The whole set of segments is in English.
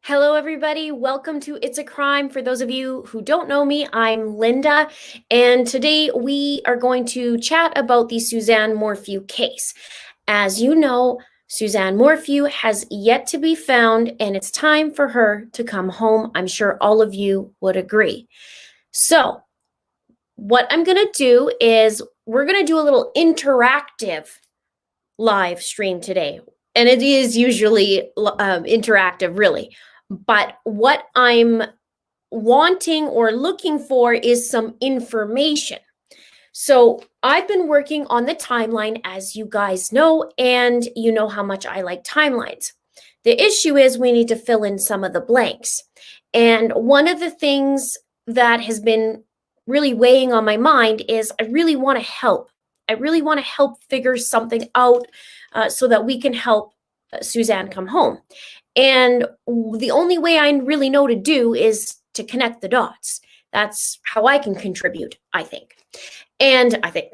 Hello, everybody. Welcome to It's a Crime. For those of you who don't know me, I'm Linda, and today we are going to chat about the Suzanne Morphew case. As you know, Suzanne Morphew has yet to be found, and it's time for her to come home. I'm sure all of you would agree. So, what I'm going to do is we're going to do a little interactive live stream today. And it is usually interactive, really. But what I'm wanting or looking for is some information. So I've been working on the timeline, as you guys know, and you know how much I like timelines. The issue is we need to fill in some of the blanks. And one of the things that has been really weighing on my mind is I really want to help. I really want to help figure something out so that we can help Suzanne come home. And the only way I really know to do is to connect the dots. That's how I can contribute, I think. And I think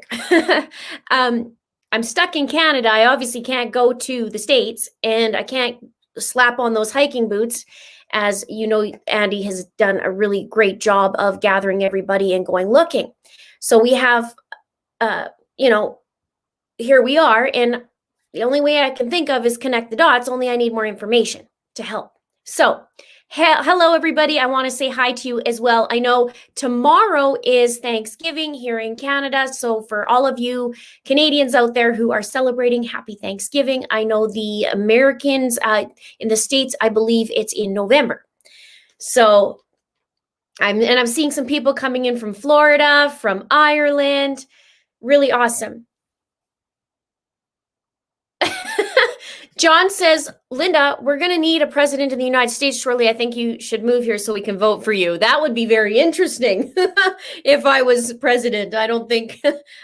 I'm stuck in Canada. I obviously can't go to the States, and I can't slap on those hiking boots. As you know, Andy has done a really great job of gathering everybody and going looking. So we have, here we are. And the only way I can think of is connect the dots, only I need more information to help. So, hello, everybody. I want to say hi to you as well. I know tomorrow is Thanksgiving here in Canada. So for all of you Canadians out there who are celebrating, happy Thanksgiving. I know the Americans in the States, I believe it's in November. So I'm seeing some people coming in from Florida, from Ireland. Really awesome. John says, Linda, we're going to need a president in the United States shortly. I think you should move here so we can vote for you. That would be very interesting if I was president. I think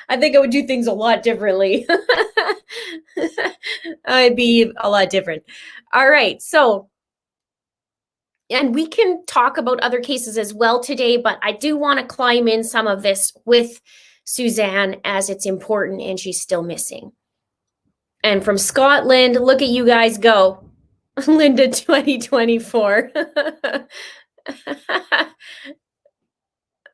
I would do things a lot differently. I'd be a lot different. All right. So, and we can talk about other cases as well today, but I do want to climb in some of this with Suzanne as it's important and she's still missing. And from Scotland, look at you guys go. Linda 2024.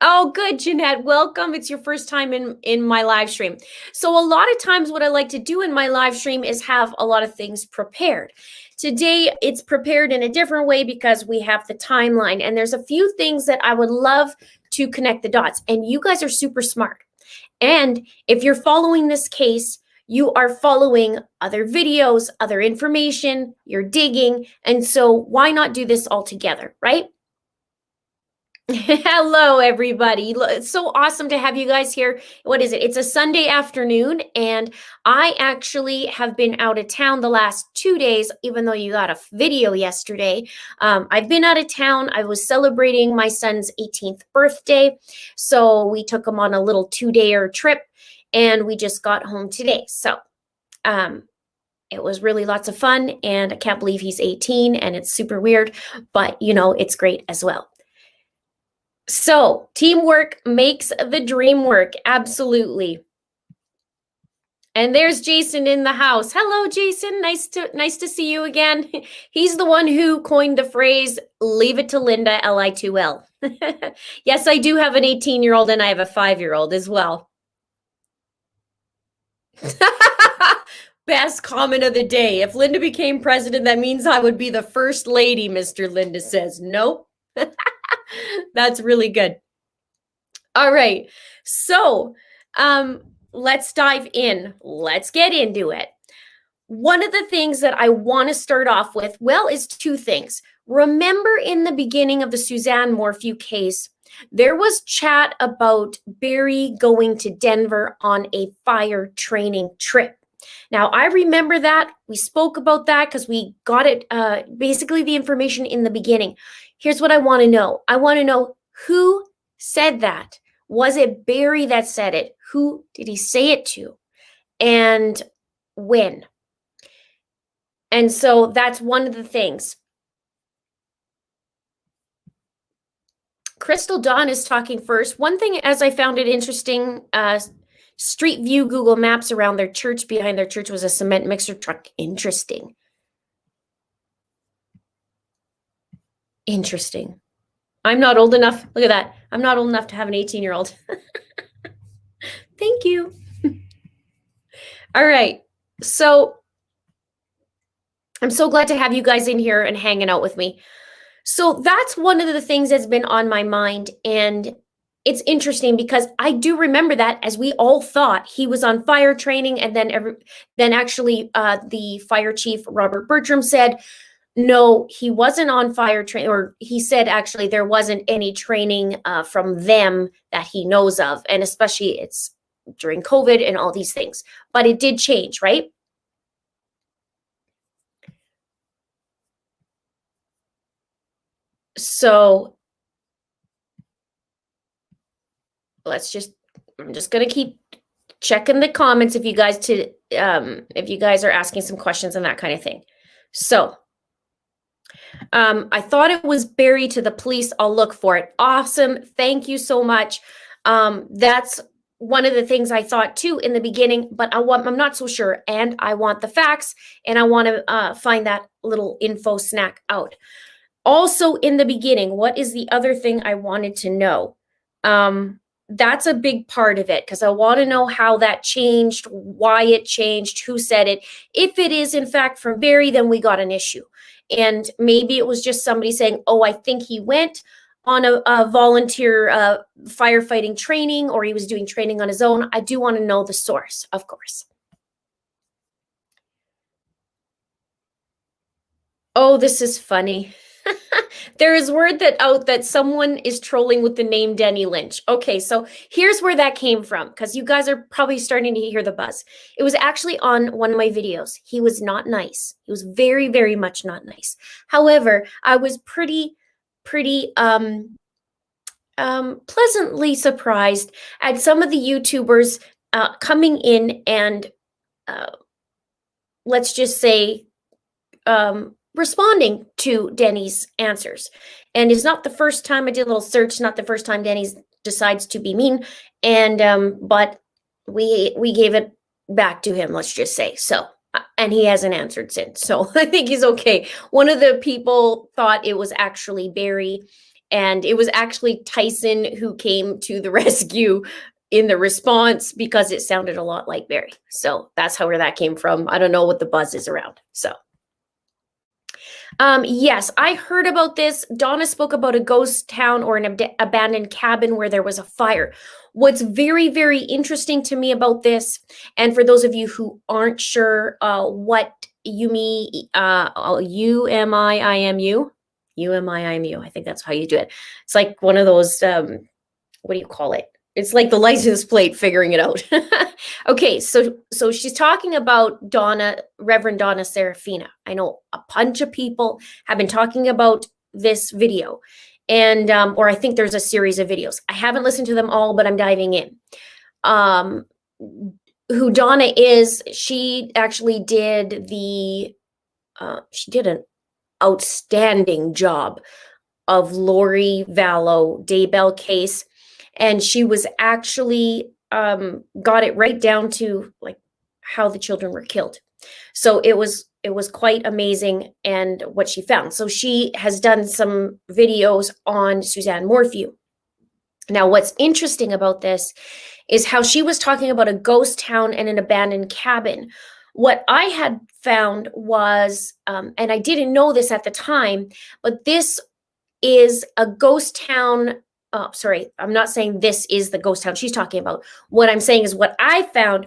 Oh, good, Jeanette. Welcome. It's your first time in my live stream. So a lot of times what I like to do in my live stream is have a lot of things prepared. Today, it's prepared in a different way because we have the timeline. And there's a few things that I would love to connect the dots. And you guys are super smart. And if you're following this case, you are following other videos, other information, you're digging. And so why not do this all together, right? Hello, everybody. It's so awesome to have you guys here. What is it? It's a Sunday afternoon, and I actually have been out of town the last 2 days, even though you got a video yesterday. I've been out of town. I was celebrating my son's 18th birthday, so we took him on a little 2-day trip. And we just got home today. So it was really lots of fun. And I can't believe he's 18 and it's super weird. But, it's great as well. So teamwork makes the dream work. Absolutely. And there's Jason in the house. Hello, Jason. Nice to see you again. He's the one who coined the phrase, leave it to Linda, Li2L. Yes, I do have an 18-year-old and I have a 5-year-old as well. Best comment of the day. If Linda became president, that means I would be the first lady, Mr. Linda says. Nope. That's really good. All right. So let's dive in. Let's get into it. One of the things that I want to start off with, is 2 things. Remember in the beginning of the Suzanne Morphew case, there was chat about Barry going to Denver on a fire training trip. Now, I remember that. We spoke about that because we got it, basically the information in the beginning. Here's what I want to know. I want to know who said that. Was it Barry that said it? Who did he say it to? And when? And so that's one of the things. Crystal Dawn is talking first. One thing, as I found it interesting, Street View Google Maps around their church, behind their church was a cement mixer truck. Interesting. Interesting. I'm not old enough. Look at that. I'm not old enough to have an 18-year-old. Thank you. All right. So I'm so glad to have you guys in here and hanging out with me. So that's one of the things that's been on my mind. And it's interesting because I do remember that, as we all thought he was on fire training. And then actually the fire chief, Robert Bertram, said, no, he wasn't on fire training, or he said actually there wasn't any training from them that he knows of. And especially it's during COVID and all these things. But it did change, right? So I'm just gonna keep checking the comments if you guys are asking some questions and that kind of thing. So I thought it was Barry to the police. I'll look for it. Awesome. Thank you so much. That's one of the things I thought too in the beginning, but I'm not so sure. And I want the facts, and I want to find that little info snack out. Also in the beginning, what is the other thing I wanted to know? That's a big part of it, because I want to know how that changed, why it changed, who said it. If it is in fact from Barry, then we got an issue. And maybe it was just somebody saying, oh, I think he went on a volunteer firefighting training, or he was doing training on his own. I do want to know the source, of course. Oh, this is funny. There is word out that someone is trolling with the name Denny Lynch. Okay, so here's where that came from, because you guys are probably starting to hear the buzz. It was actually on one of my videos. He was not nice. He was very, very much not nice. However, I was pretty pleasantly surprised at some of the YouTubers coming in and let's just say responding to Denny's answers. And it's not the first time I did a little search, not the first time Denny's decides to be mean. And but we gave it back to him, let's just say. So, and he hasn't answered since. So I think he's okay. One of the people thought it was actually Barry, and it was actually Tyson who came to the rescue in the response, because it sounded a lot like Barry. So that's where that came from. I don't know what the buzz is around. So yes, I heard about this. Donna spoke about a ghost town or an abandoned cabin where there was a fire. What's very, very interesting to me about this, and for those of you who aren't sure what UMI, UMIIMU, UMIIMU, I think that's how you do it. It's like one of those, what do you call it? It's like the license plate figuring it out. Okay, so she's talking about Donna, Reverend Donna Serafina. I know a bunch of people have been talking about this video, and or I think there's a series of videos. I haven't listened to them all, but I'm diving in. Who Donna is, she actually did she did an outstanding job of Lori Vallow Daybell case. And she was actually got it right down to like how the children were killed. So it was quite amazing, and what she found. So she has done some videos on Suzanne Morphew. Now, what's interesting about this is how she was talking about a ghost town and an abandoned cabin. What I had found was, and I didn't know this at the time, but this is a ghost town. Oh, sorry, I'm not saying this is the ghost town she's talking about. What I'm saying is what I found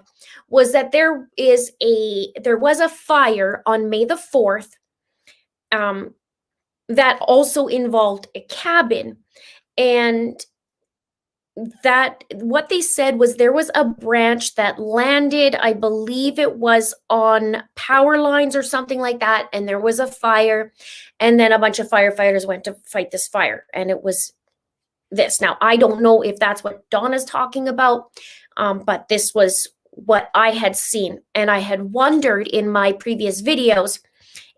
was that there was a fire on May the 4th that also involved a cabin. And that what they said was there was a branch that landed, I believe it was on power lines or something like that, and there was a fire, and then a bunch of firefighters went to fight this fire, and it was this. Now, I don't know if that's what Donna's talking about, but this was what I had seen. And I had wondered in my previous videos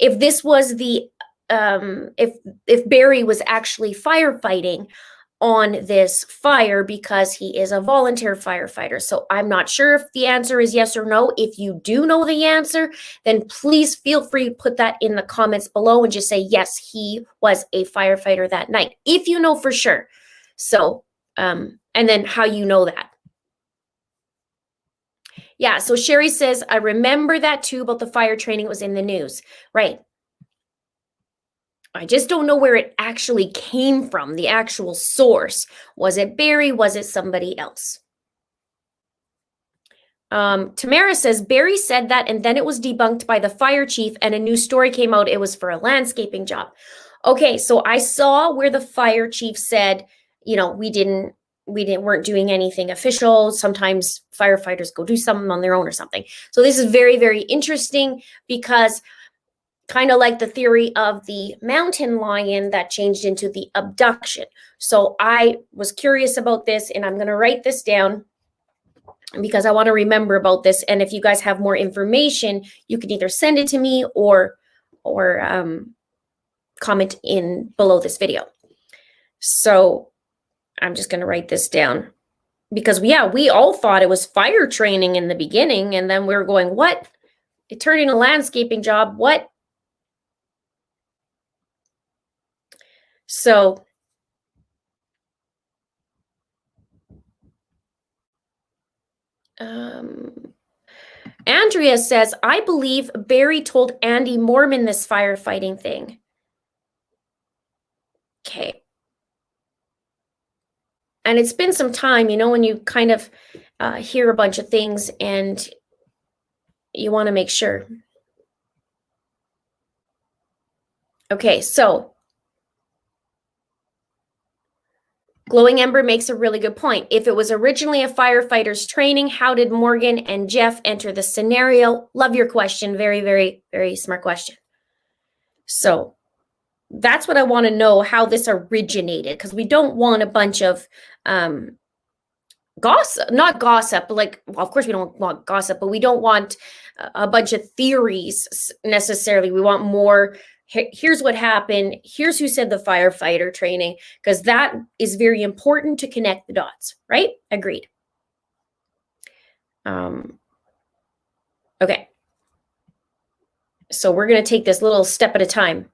if this was the, if Barry was actually firefighting on this fire because he is a volunteer firefighter. So I'm not sure if the answer is yes or no. If you do know the answer, then please feel free to put that in the comments below and just say, yes, he was a firefighter that night, if you know for sure. So, and then how you know that. Yeah, so Sherry says, I remember that too about the fire training. It was in the news. Right. I just don't know where it actually came from, the actual source. Was it Barry? Was it somebody else? Tamara says, Barry said that, and then it was debunked by the fire chief, and a new story came out. It was for a landscaping job. Okay, so I saw where the fire chief said, you know, weren't doing anything official. Sometimes firefighters go do something on their own or something. So this is very, very interesting because kind of like the theory of the mountain lion that changed into the abduction. So I was curious about this, and I'm going to write this down because I want to remember about this. And if you guys have more information, you can either send it to me or comment in below this video. So I'm just going to write this down because we all thought it was fire training in the beginning, and then we were going, what? It turned into a landscaping job. What? So Andrea says, I believe Barry told Andy Mormon this firefighting thing. Okay. And it's been some time, you know, when you kind of hear a bunch of things and you want to make sure. Okay, so Glowing Ember makes a really good point. If it was originally a firefighter's training, how did Morgan and Jeff enter the scenario? Love your question. Very, very, very smart question. So that's what I want to know, how this originated, because we don't want a bunch of gossip, not gossip, but like, well, of course we don't want gossip, but we don't want a bunch of theories necessarily. We want more, here's what happened, here's who said the firefighter training, because that is very important to connect the dots, right? Agreed. Okay. So we're going to take this little step at a time.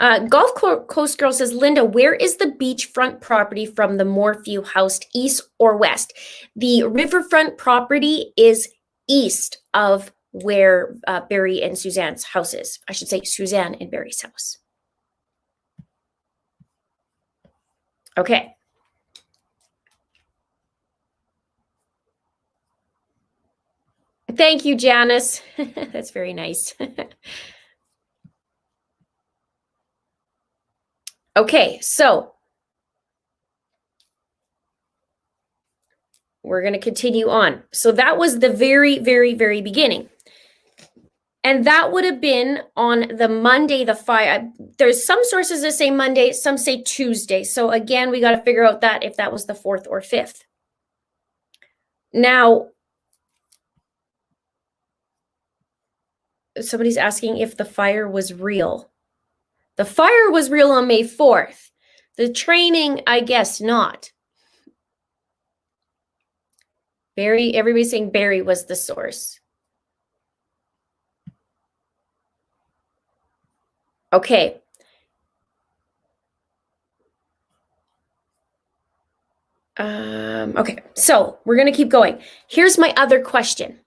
Gulf Coast Girl says, Linda, where is the beachfront property from the Morphew house, east or west? The riverfront property is east of where Barry and Suzanne's house is. I should say Suzanne and Barry's house. Okay. Thank you, Janice. That's very nice. Okay, so we're going to continue on. So that was the very, very, very beginning. And that would have been on the Monday, the fire. There's some sources that say Monday, some say Tuesday. So again, we got to figure out that if that was the 4th or 5th. Now, somebody's asking if the fire was real. The fire was real on May 4th. The training, I guess not. Barry, everybody's saying Barry was the source. Okay. Okay, so we're going to keep going. Here's my other question.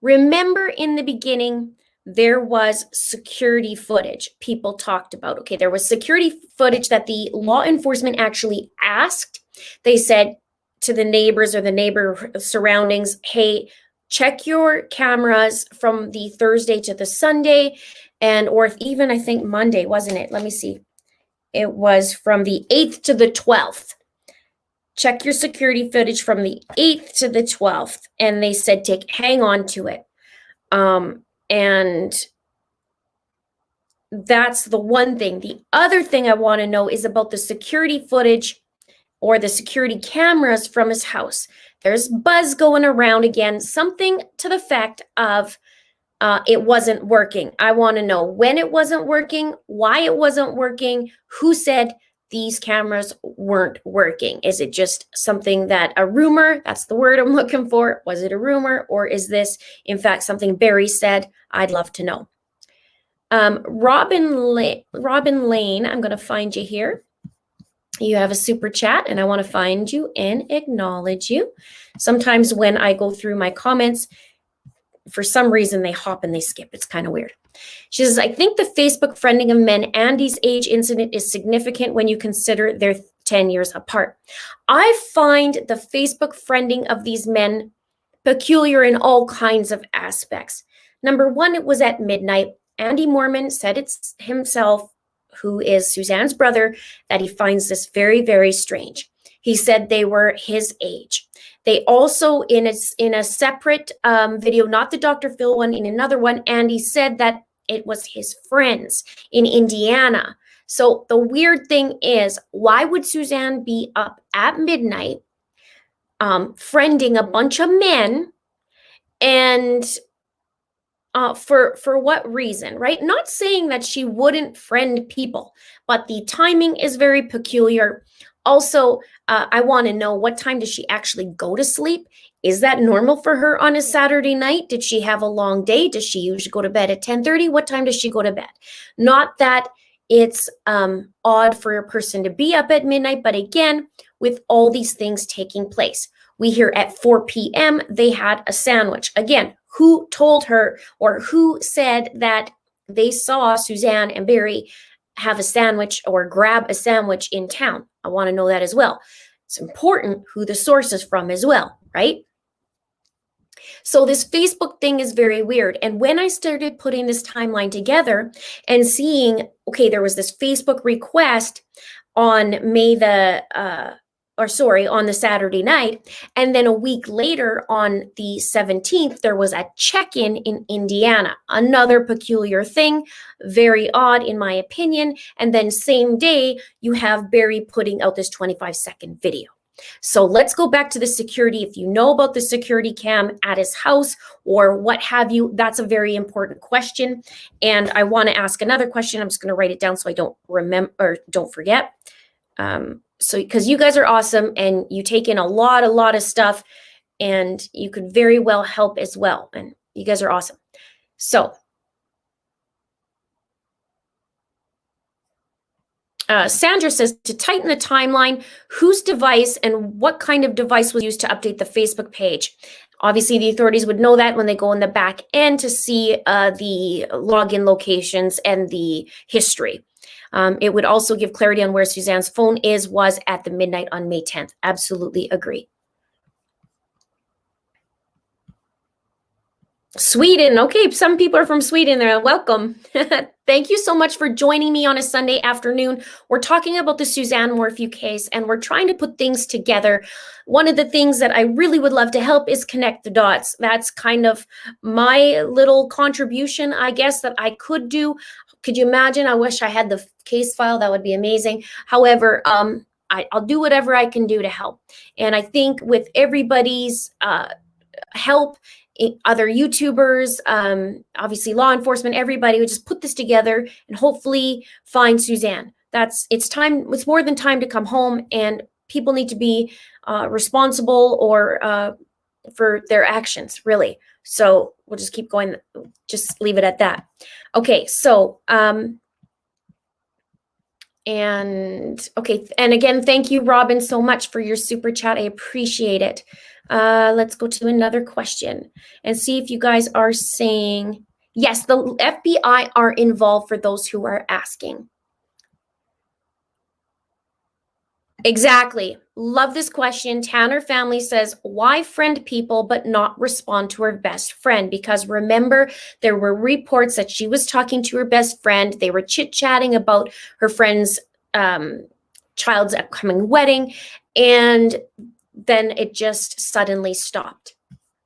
Remember in the beginning, there was security footage people talked about. Okay, there was security footage that the law enforcement actually asked. They said to the neighbors or the neighbor surroundings, hey, check your cameras from the Thursday to the Sunday, and or even I think Monday, wasn't it? Let me see. It was from the 8th to the 12th. Check your security footage from the 8th to the 12th. And they said, hang on to it. And that's the one thing. The other thing I want to know is about the security footage or the security cameras from his house. There's buzz going around again, something to the effect of it wasn't working. I want to know when it wasn't working, why it wasn't working, who said these cameras weren't working. Is it just something that a rumor, that's the word I'm looking for. Was it a rumor, or is this in fact something Barry said? I'd love to know. Robin Lane, I'm going to find you here. You have a super chat and I want to find you and acknowledge you. Sometimes when I go through my comments, for some reason they hop and they skip. It's kind of weird. She says, I think the Facebook friending of men Andy's age incident is significant when you consider they're 10 years apart. I find the Facebook friending of these men peculiar in all kinds of aspects. Number one, it was at midnight. Andy Mormon said it's himself, who is Suzanne's brother, that he finds this very, very strange. He said they were his age. They also, in a separate video, not the Dr. Phil one, in another one, Andy said that it was his friends in Indiana. So the weird thing is, why would Suzanne be up at midnight friending a bunch of men, and for what reason, right? Not saying that she wouldn't friend people, but the timing is very peculiar. Also, I want to know, what time does she actually go to sleep? Is that normal for her on a Saturday night? Did she have a long day? Does she usually go to bed at 10:30? What time does she go to bed? Not that it's odd for a person to be up at midnight, but again, with all these things taking place, we hear at 4 p.m. they had a sandwich. Again, who told her, or who said that they saw Suzanne and Barry have a sandwich or grab a sandwich in town? I want to know that as well. It's important who the source is from as well, right? So this Facebook thing is very weird. And when I started putting this timeline together and seeing, okay, there was this Facebook request on on the Saturday night. And then a week later, on the 17th, there was a check-in in Indiana. Another peculiar thing, very odd in my opinion. And then same day, you have Barry putting out this 25-second video. So let's go back to the security. If you know about the security cam at his house or what have you, that's a very important question. And I want to ask another question. I'm just going to write it down so I don't remember or don't forget. So because you guys are awesome and you take in a lot of stuff, and you could very well help as well. And you guys are awesome. So Sandra says, to tighten the timeline, whose device and what kind of device was used to update the Facebook page? Obviously, the authorities would know that when they go in the back end to see the login locations and the history. It would also give clarity on where Suzanne's phone was at the midnight on May 10th. Absolutely agree. Sweden. Okay, some people are from Sweden there. Welcome. Thank you so much for joining me on a Sunday afternoon. We're talking about the Suzanne Morphew case, and we're trying to put things together. One of the things that I really would love to help is connect the dots. That's kind of my little contribution, I guess, that I could do. Could you imagine? I wish I had the case file. That would be amazing. However, I'll do whatever I can do to help. And I think with everybody's help, other YouTubers, obviously law enforcement, everybody would just put this together and hopefully find Suzanne. It's time. It's more than time to come home, and people need to be responsible or for their actions, really. So we'll just keep going. Just leave it at that. Okay. So, and again, thank you, Robin, so much for your super chat. I appreciate it. Let's go to another question and see if you guys are saying, yes, the FBI are involved, for those who are asking. Exactly. Love this question. Tanner Family says, why friend people but not respond to her best friend? Because remember, there were reports that she was talking to her best friend. They were chit-chatting about her friend's child's upcoming wedding, and then it just suddenly stopped.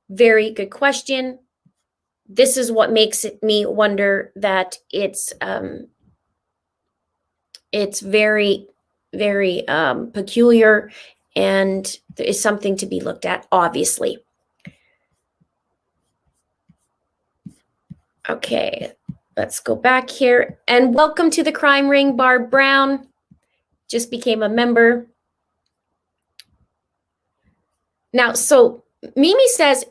Very good question. This is what makes me wonder that it's very, very peculiar, and there is something to be looked at, obviously. Okay, let's go back here. And welcome to the crime ring, Barb Brown. Just became a member. Now, so Mimi says,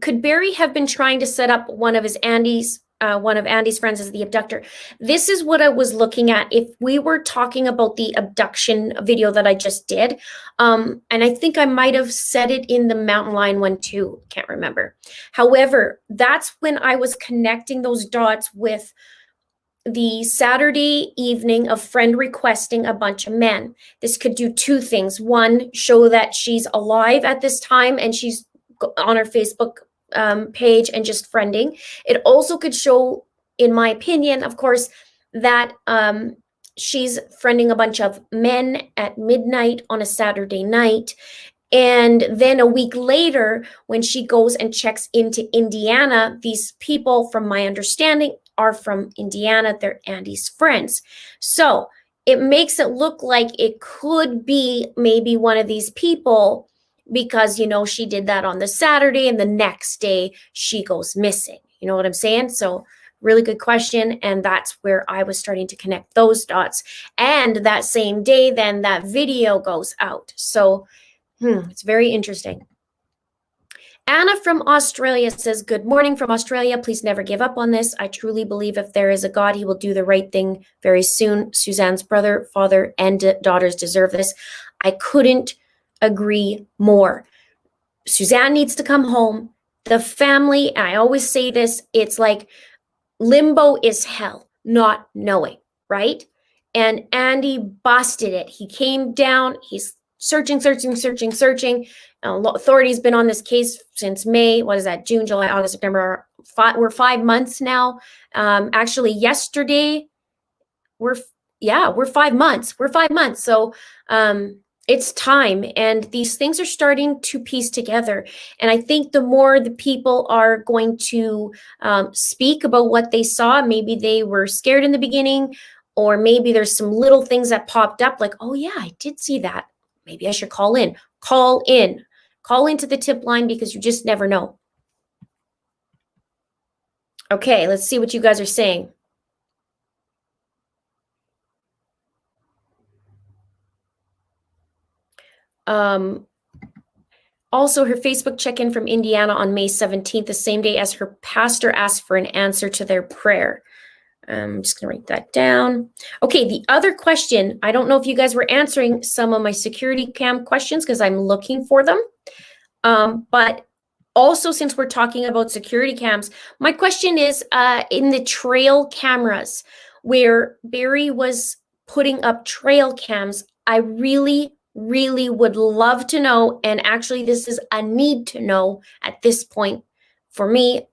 could Barry have been trying to set up one of Andy's friends as the abductor? This is what I was looking at. If we were talking about the abduction video that I just did, and I think I might have said it in the Mountain Lion one too, can't remember. However, that's when I was connecting those dots with the Saturday evening of friend requesting a bunch of men. This could do two things. One, show that she's alive at this time and she's on her Facebook page and just friending. It also could show, in my opinion, of course, that she's friending a bunch of men at midnight on a Saturday night. And then a week later, when she goes and checks into Indiana, these people, from my understanding, are from Indiana. They're Andy's friends. So it makes it look like it could be maybe one of these people because, you know, she did that on the Saturday and the next day she goes missing. You know what I'm saying? So really good question. And that's where I was starting to connect those dots. And that same day, then that video goes out. So it's very interesting. Anna from Australia says, good morning from Australia. Please never give up on this. I truly believe if there is a God, he will do the right thing very soon. Suzanne's brother, father, and daughters deserve this. I couldn't agree more. Suzanne needs to come home. The family, and I always say this, it's like limbo is hell, not knowing, right? And Andy busted it. He came down, he's searching. Authorities been on this case since May. What is that? June, July, August, September. We're 5 months now. Actually, yesterday, we're 5 months. We're 5 months. So it's time. And these things are starting to piece together. And I think the more the people are going to speak about what they saw, maybe they were scared in the beginning, or maybe there's some little things that popped up like, oh yeah, I did see that. Maybe I should call in. Call into the tip line because you just never know. Okay, let's see what you guys are saying. Also, her Facebook check-in from Indiana on May 17th, the same day as her pastor asked for an answer to their prayer. I'm just going to write that down. Okay, the other question, I don't know if you guys were answering some of my security cam questions because I'm looking for them. But also, since we're talking about security cams, my question is in the trail cameras where Barry was putting up trail cams, I really would love to know, and actually this is a need to know at this point for me,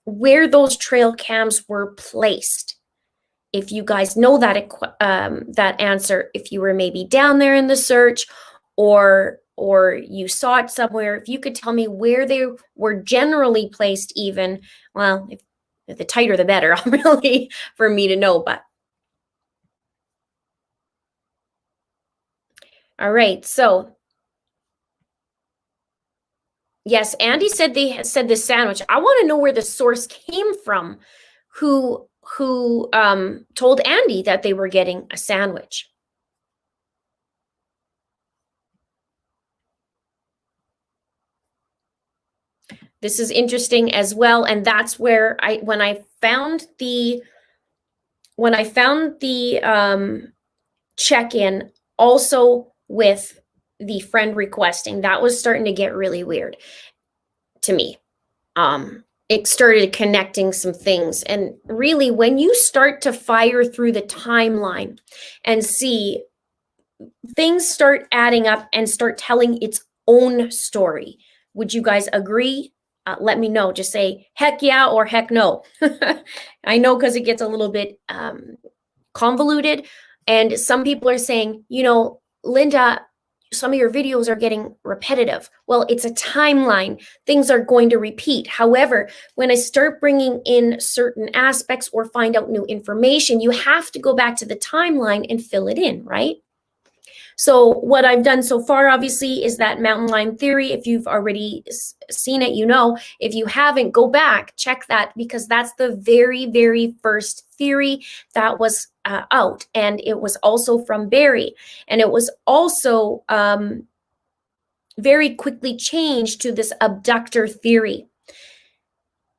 where those trail cams were placed. If you guys know that that answer, if you were maybe down there in the search or you saw it somewhere, if you could tell me where they were generally placed, even, well, if the tighter the better, really, for me to know. But all right, so yes, Andy said they said the sandwich. I want to know where the source came from, who told Andy that they were getting a sandwich. This is interesting as well, and that's where when I found the check-in also with the friend requesting, that was starting to get really weird to me. It started connecting some things, and really when you start to fire through the timeline and see things start adding up and start telling its own story. Would you guys agree? Let me know. Just say heck yeah or heck no. I know, because it gets a little bit convoluted, and some people are saying, you know, Linda, some of your videos are getting repetitive. Well, it's a timeline. Things are going to repeat. However, when I start bringing in certain aspects or find out new information, you have to go back to the timeline and fill it in, right? So what I've done so far, obviously, is that mountain lion theory. If you've already seen it, you know. If you haven't, go back, check that, because that's the very, very first theory that was out. And it was also from Barry. And it was also very quickly changed to this abductor theory.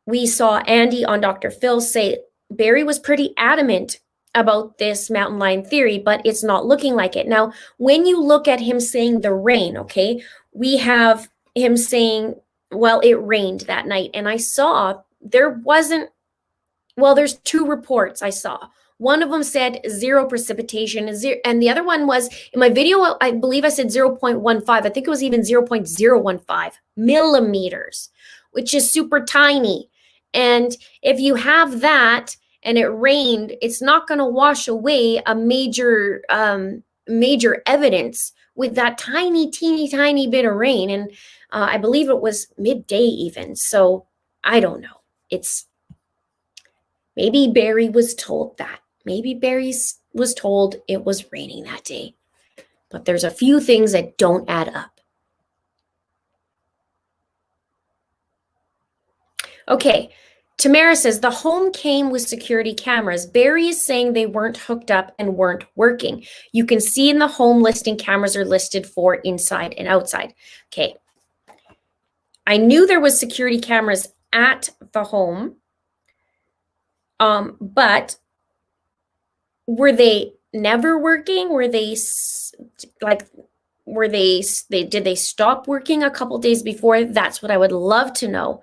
We saw Andy on Dr. Phil say Barry was pretty adamant about this mountain lion theory, but it's not looking like it. Now, when you look at him saying the rain, okay, we have him saying, well, it rained that night. And I saw there wasn't, well, there's two reports I saw. One of them said 0 precipitation, and the other one was, in my video, I believe I said 0.15. I think it was even 0.015 millimeters, which is super tiny. And if you have that and it rained, it's not going to wash away a major evidence with that teeny tiny bit of rain. And I believe it was midday even. So I don't know. Maybe Barry was told that. Maybe Barry was told it was raining that day. But there's a few things that don't add up. Okay, Tamara says, the home came with security cameras. Barry is saying they weren't hooked up and weren't working. You can see in the home listing, cameras are listed for inside and outside. Okay. I knew there was security cameras at the home, but were they never working? Did they stop working a couple days before? That's what I would love to know.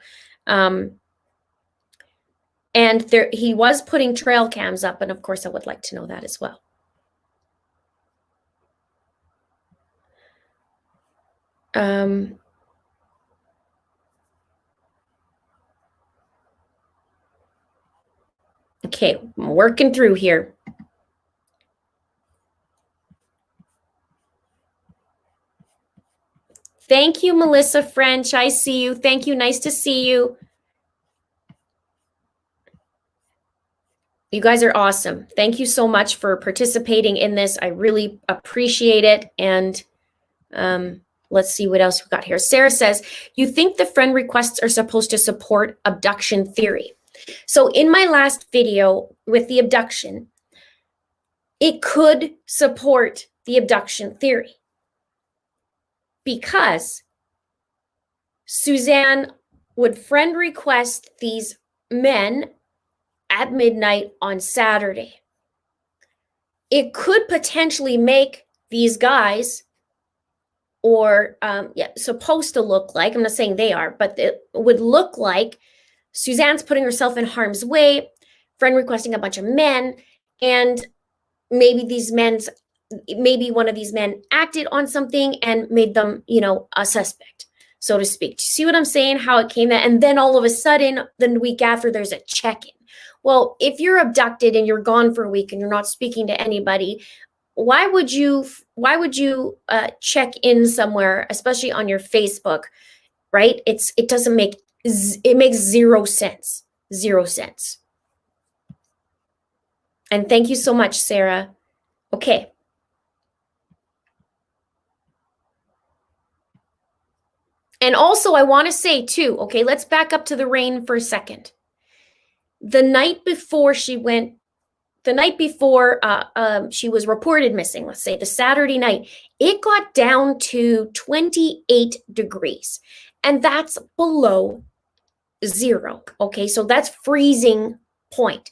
And he was putting trail cams up, and of course I would like to know that as well. Okay, I'm working through here. Thank you, Melissa French. I see you. Thank you. Nice to see you. You guys are awesome. Thank you so much for participating in this. I really appreciate it. And let's see what else we got here. Sarah says, you think the friend requests are supposed to support abduction theory? So in my last video with the abduction, it could support the abduction theory because Suzanne would friend request these men at midnight on Saturday. It could potentially make these guys, or supposed to look like, I'm not saying they are, but it would look like Suzanne's putting herself in harm's way, friend requesting a bunch of men, and maybe one of these men acted on something and made them, a suspect, so to speak. Do you see what I'm saying? How it came that, and then all of a sudden, the week after, there's a check-in. Well, if you're abducted and you're gone for a week and you're not speaking to anybody, why would you check in somewhere, especially on your Facebook, right? It makes 0 sense. 0 sense. And thank you so much, Sarah. Okay. And also I want to say too, okay, let's back up to the rain for a second. The night before she was reported missing, let's say the Saturday night, it got down to 28 degrees, and that's below 0. Okay, so that's freezing point.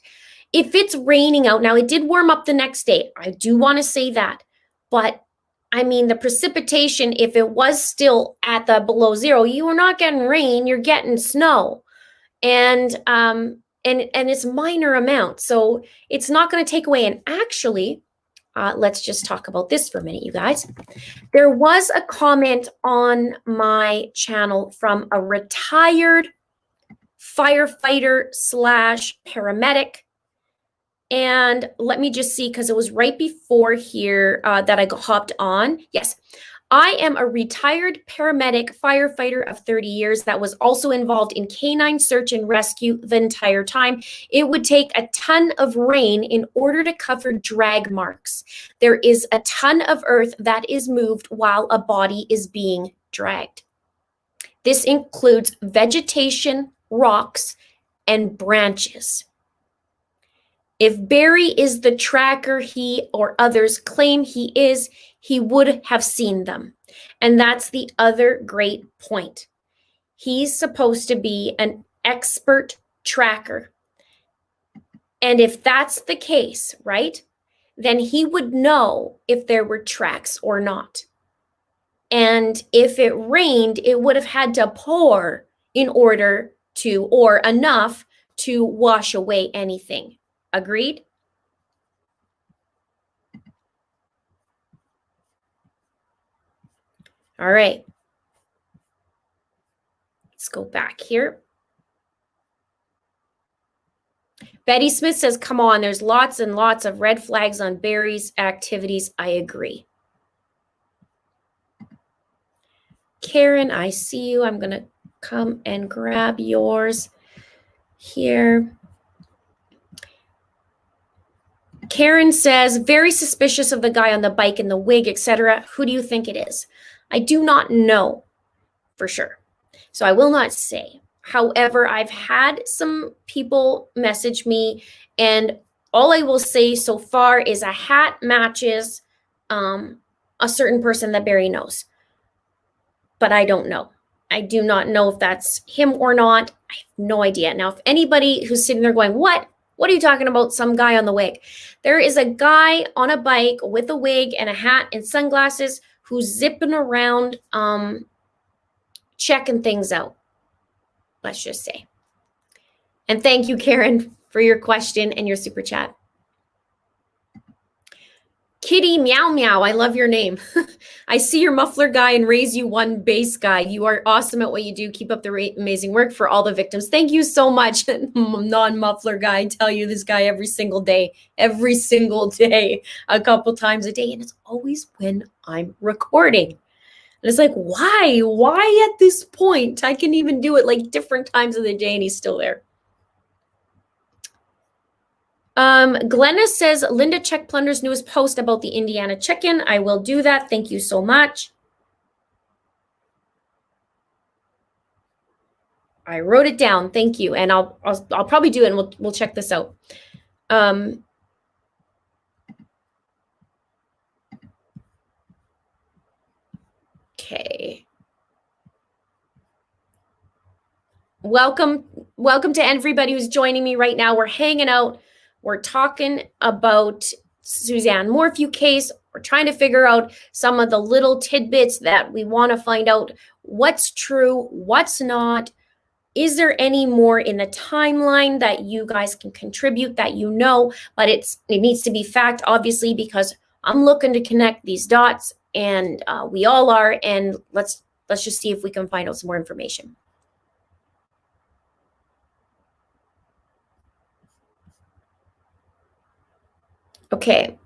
If it's raining out, now it did warm up the next day. I do want to say that, but I mean, the precipitation, if it was still at the below 0, you are not getting rain, you're getting snow. And it's minor amounts, so it's not going to take away. And actually, let's just talk about this for a minute, you guys. There was a comment on my channel from a retired firefighter / paramedic. And let me just see, because it was right before here that I hopped on. Yes. I am a retired paramedic firefighter of 30 years that was also involved in canine search and rescue the entire time. It would take a ton of rain in order to cover drag marks. There is a ton of earth that is moved while a body is being dragged. This includes vegetation, rocks, and branches. If Barry is the tracker he or others claim he is, he would have seen them. And that's the other great point. He's supposed to be an expert tracker. And if that's the case, right, then he would know if there were tracks or not. And if it rained, it would have had to pour in order to, or enough to wash away anything. Agreed? All right. Let's go back here. Betty Smith says, come on, there's lots and lots of red flags on Barry's activities. I agree. Karen, I see you. I'm going to come and grab yours here. Karen says, very suspicious of the guy on the bike and the wig, etc. Who do you think it is? I do not know for sure, so I will not say. However, I've had some people message me, and all I will say so far is a hat matches a certain person that Barry knows. But I don't know. I do not know if that's him or not. I have no idea. Now, if anybody who's sitting there going, what are you talking about? Some guy on the wig. There is a guy on a bike with a wig and a hat and sunglasses who's zipping around checking things out. Let's just say. And thank you, Karen, for your question and your super chat. Kitty Meow Meow, I love your name. I see your muffler guy and raise you one base guy. You are awesome at what you do. Keep up the amazing work for all the victims. Thank you so much, non-muffler guy. I tell you this guy every single day, a couple times a day. And it's always when I'm recording. And it's like, why? Why at this point? I can even do it like different times of the day and he's still there. Glenna says, Linda, check Plunder's newest post about the Indiana check-in. I will do that. Thank you so much. I wrote it down. Thank you. And I'll probably do it and we'll check this out. Okay. Welcome to everybody who's joining me right now. We're hanging out. We're talking about Suzanne Morphew case. We're trying to figure out some of the little tidbits that we want to find out what's true, what's not. Is there any more in the timeline that you guys can contribute that you know, but it needs to be fact, obviously, because I'm looking to connect these dots and we all are. And let's just see if we can find out some more information. Okay.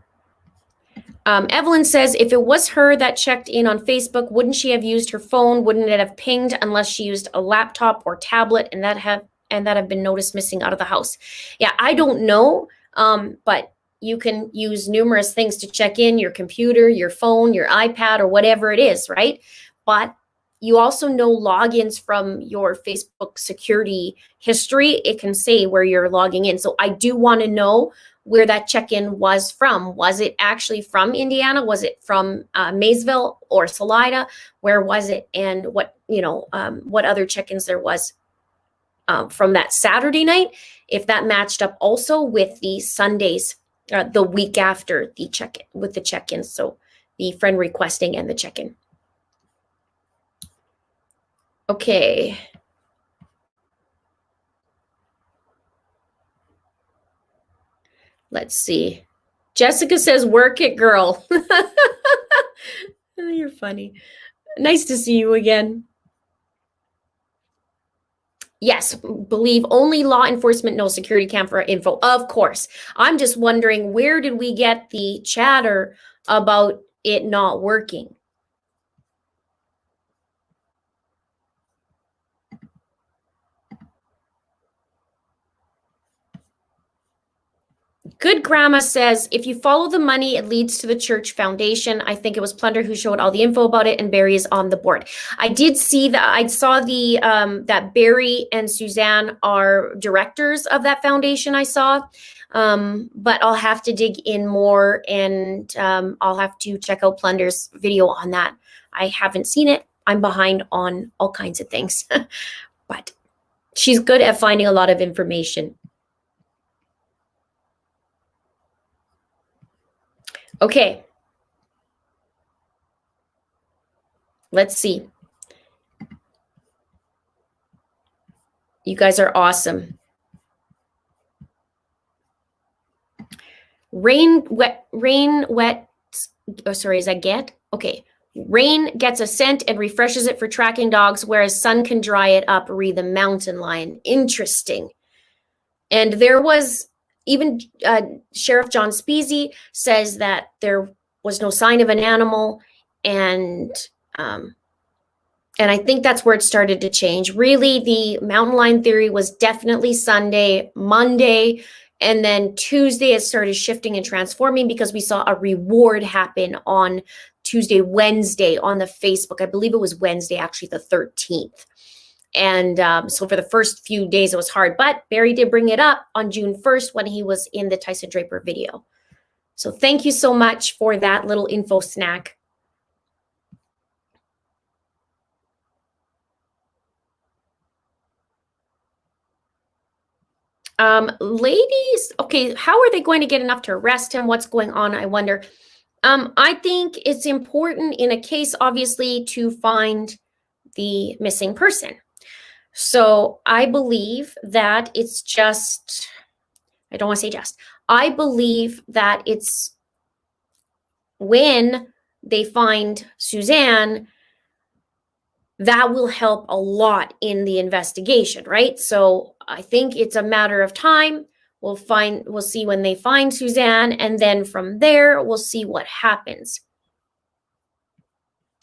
Evelyn says, if it was her that checked in on Facebook, wouldn't she have used her phone? Wouldn't it have pinged unless she used a laptop or tablet and that have been noticed missing out of the house? Yeah, I don't know, but you can use numerous things to check in, your computer, your phone, your iPad, or whatever it is, right? But you also know logins from your Facebook security history. It can say where you're logging in. So I do want to know where that check-in was from. Was it actually from Indiana? Was it from Maysville or Salida? Where was it? And what other check-ins there was from that Saturday night? If that matched up also with the Sundays, the week after the check-in, with the check-ins. So the friend requesting and the check-in. Okay. Let's see. Jessica says, work it, girl. You're funny. Nice to see you again. Yes, believe only law enforcement knows security camera info. Of course. I'm just wondering, where did we get the chatter about it not working? Good Grandma says, if you follow the money, it leads to the church foundation. I think it was Plunder who showed all the info about it, and Barry is on the board. I did see that. I saw the that Barry and Suzanne are directors of that foundation. I saw, but I'll have to dig in more, and I'll have to check out Plunder's video on that. I haven't seen it. I'm behind on all kinds of things, but she's good at finding a lot of information. Okay. Let's see. You guys are awesome. Rain, wet, oh, sorry, is that get? Okay. Rain gets a scent and refreshes it for tracking dogs, whereas sun can dry it up, read the mountain lion. Interesting. And there was even Sheriff John Speasy says that there was no sign of an animal, and I think that's where it started to change. Really, the mountain lion theory was definitely Sunday, Monday, and then Tuesday it started shifting and transforming because we saw a reward happen on Tuesday, Wednesday on the Facebook. I believe it was Wednesday, actually the 13th. And so for the first few days, it was hard. But Barry did bring it up on June 1st when he was in the Tyson Draper video. So thank you so much for that little info snack. Ladies, okay, how are they going to get enough to arrest him? What's going on, I wonder? I think it's important in a case, obviously, to find the missing person. So I believe that it's just, I don't want to say just, I believe that it's when they find Suzanne, that will help a lot in the investigation, right? So I think it's a matter of time. We'll see when they find Suzanne, and then from there, we'll see what happens.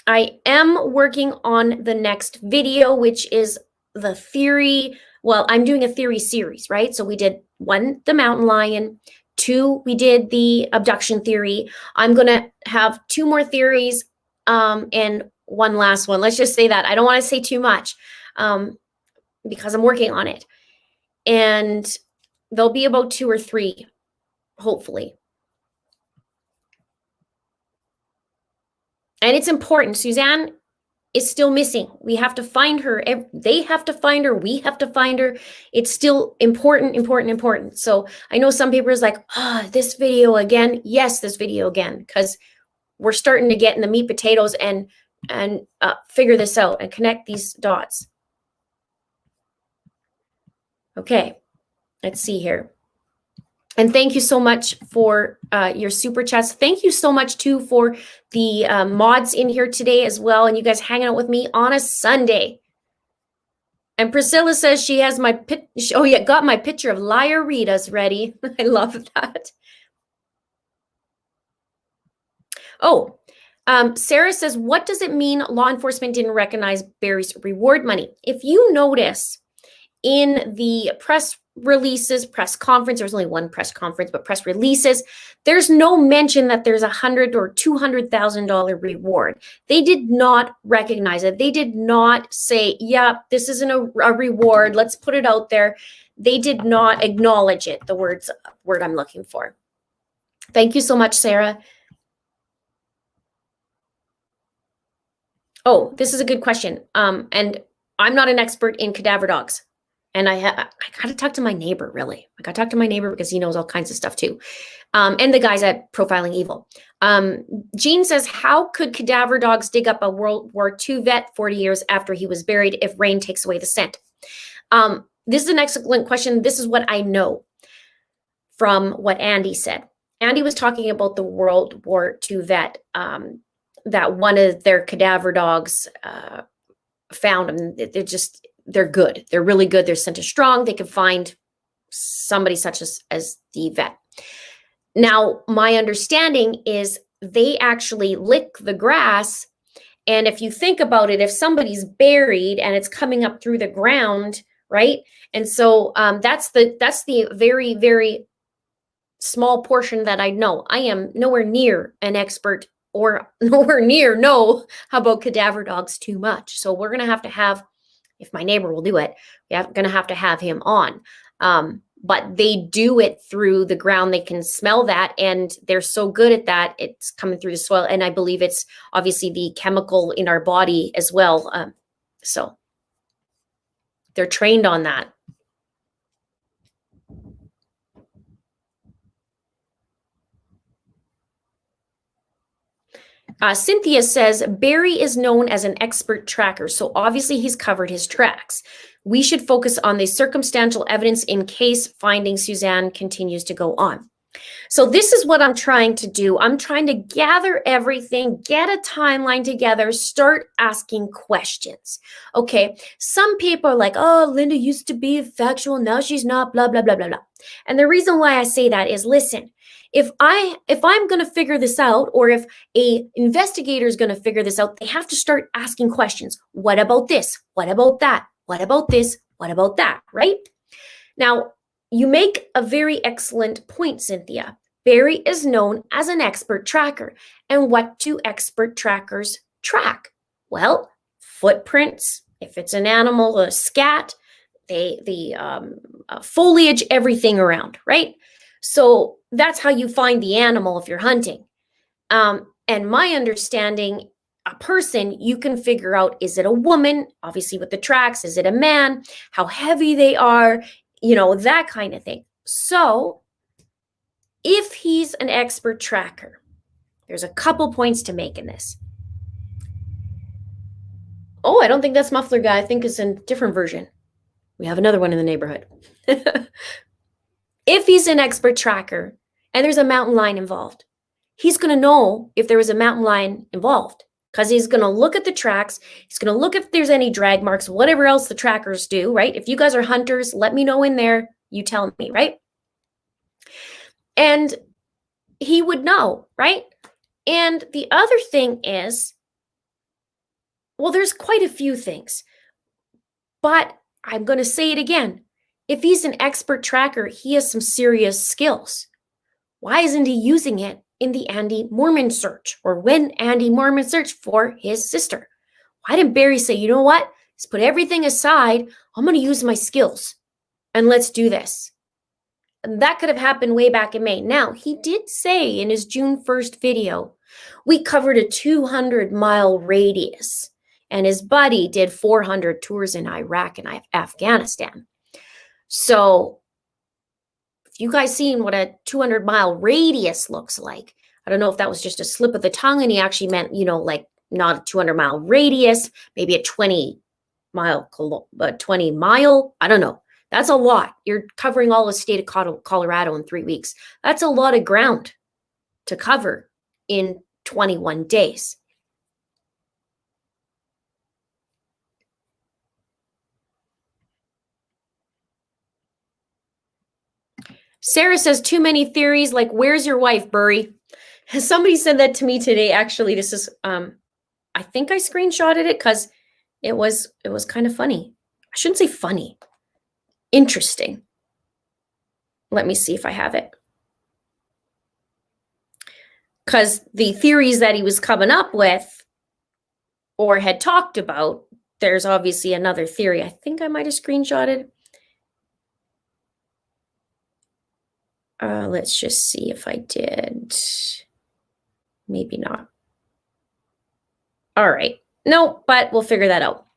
I am working on the next video, which is the theory. Well, I'm doing a theory series, right? So we did 1, the mountain lion. 2, we did the abduction theory. I'm going to have 2 more theories and 1 last one. Let's just say that. I don't want to say too much because I'm working on it. And there'll be about 2 or 3, hopefully. And it's important. Suzanne is still missing. We have to find her. They have to find her. We have to find her. It's still important, important, important. So I know some people is like, this video again. Yes, this video again, because we're starting to get in the meat potatoes and figure this out and connect these dots. Okay, let's see here. And thank you so much for your super chats. Thank you so much, too, for the mods in here today as well. And you guys hanging out with me on a Sunday. And Priscilla says she has my got my picture of Liar Rita's ready. I love that. Oh, Sarah says, what does it mean law enforcement didn't recognize Barry's reward money? If you notice in the press releases, press conference, there's only 1 press conference, but press releases, there's no mention that there's $100,000 or $200,000 reward. They did not recognize it. They did not say, yeah, this isn't a reward. Let's put it out there. They did not acknowledge it, the word I'm looking for. Thank you so much, Sarah. Oh, this is a good question. And I'm not an expert in cadaver dogs. And I got to talk to my neighbor, really. I got to talk to my neighbor because he knows all kinds of stuff, too. And the guys at Profiling Evil. Jean says, how could cadaver dogs dig up a World War II vet 40 years after he was buried if rain takes away the scent? This is an excellent question. This is what I know from what Andy said. Andy was talking about the World War II vet that one of their cadaver dogs found them. They're good. They're really good. They're center strong. They can find somebody such as the vet. Now, my understanding is they actually lick the grass. And if you think about it, if somebody's buried and it's coming up through the ground, right? And so that's the very, very small portion that I know. I am nowhere near an expert or nowhere near know about cadaver dogs too much. So we're going to have, if my neighbor will do it, we're going to have him on. But they do it through the ground. They can smell that, and they're so good at that. It's coming through the soil. And I believe it's obviously the chemical in our body as well. So they're trained on that. Cynthia says, Barry is known as an expert tracker, so obviously he's covered his tracks. We should focus on the circumstantial evidence in case finding Suzanne continues to go on. So this is what I'm trying to do. I'm trying to gather everything, get a timeline together, start asking questions. Okay, some people are like, oh, Linda used to be factual, now she's not, blah, blah, blah, blah, blah. And the reason why I say that is, listen, if I'm going to figure this out, or if a investigator is going to figure this out, they have to start asking questions. What about this? What about that? What about this? What about that? Right? Now, you make a very excellent point, Cynthia. Barry is known as an expert tracker. And what do expert trackers track? Well, footprints, if it's an animal, a scat, the foliage, everything around, right? So that's how you find the animal if you're hunting. And my understanding, a person, you can figure out, is it a woman? Obviously with the tracks, is it a man? How heavy they are, that kind of thing. So if he's an expert tracker, there's a couple points to make in this. Oh, I don't think that's Muffler Guy. I think it's a different version. We have another one in the neighborhood. If he's an expert tracker and there's a mountain lion involved, he's going to know if there was a mountain lion involved, because he's going to look at the tracks. He's going to look if there's any drag marks, whatever else the trackers do, right? If you guys are hunters, let me know in there. You tell me, right? And he would know, right? And the other thing is, well, there's quite a few things, but I'm going to say it again. If he's an expert tracker, he has some serious skills. Why isn't he using it in the Andy Mormon search, or when Andy Mormon searched for his sister? Why didn't Barry say, you know what? Let's put everything aside. I'm going to use my skills and let's do this. And that could have happened way back in May. Now, he did say in his June 1st video, we covered a 200-mile radius, and his buddy did 400 tours in Iraq and Afghanistan. So if you guys seen what a 200-mile radius looks like, I don't know if that was just a slip of the tongue and he actually meant, like not a 200-mile radius, maybe a 20-mile, I don't know. That's a lot. You're covering all the state of Colorado in 3 weeks. That's a lot of ground to cover in 21 days. Sarah says, too many theories, like, where's your wife, Burry? Somebody said that to me today. Actually, this is, I think I screenshotted it because it was kind of funny. I shouldn't say funny. Interesting. Let me see if I have it. Because the theories that he was coming up with or had talked about, there's obviously another theory. I think I might have screenshotted. Let's just see if I did. Maybe not. All right. No, but we'll figure that out.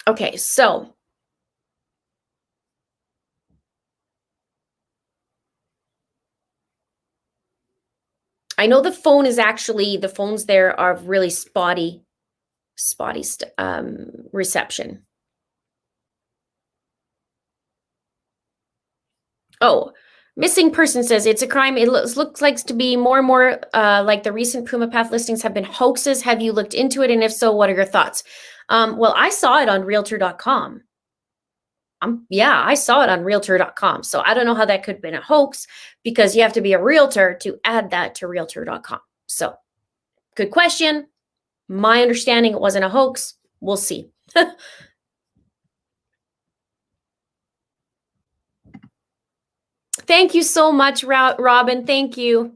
Okay, so I know the phone is actually, the phones there are really spotty reception. Oh, missing person says it's a crime. It looks like to be more and more like the recent Puma Path listings have been hoaxes. Have you looked into it? And if so, what are your thoughts? Well, I saw it on realtor.com. Yeah, I saw it on realtor.com. So I don't know how that could have been a hoax, because you have to be a realtor to add that to realtor.com. So good question. My understanding, it wasn't a hoax. We'll see. Thank you so much, Robin. Thank you.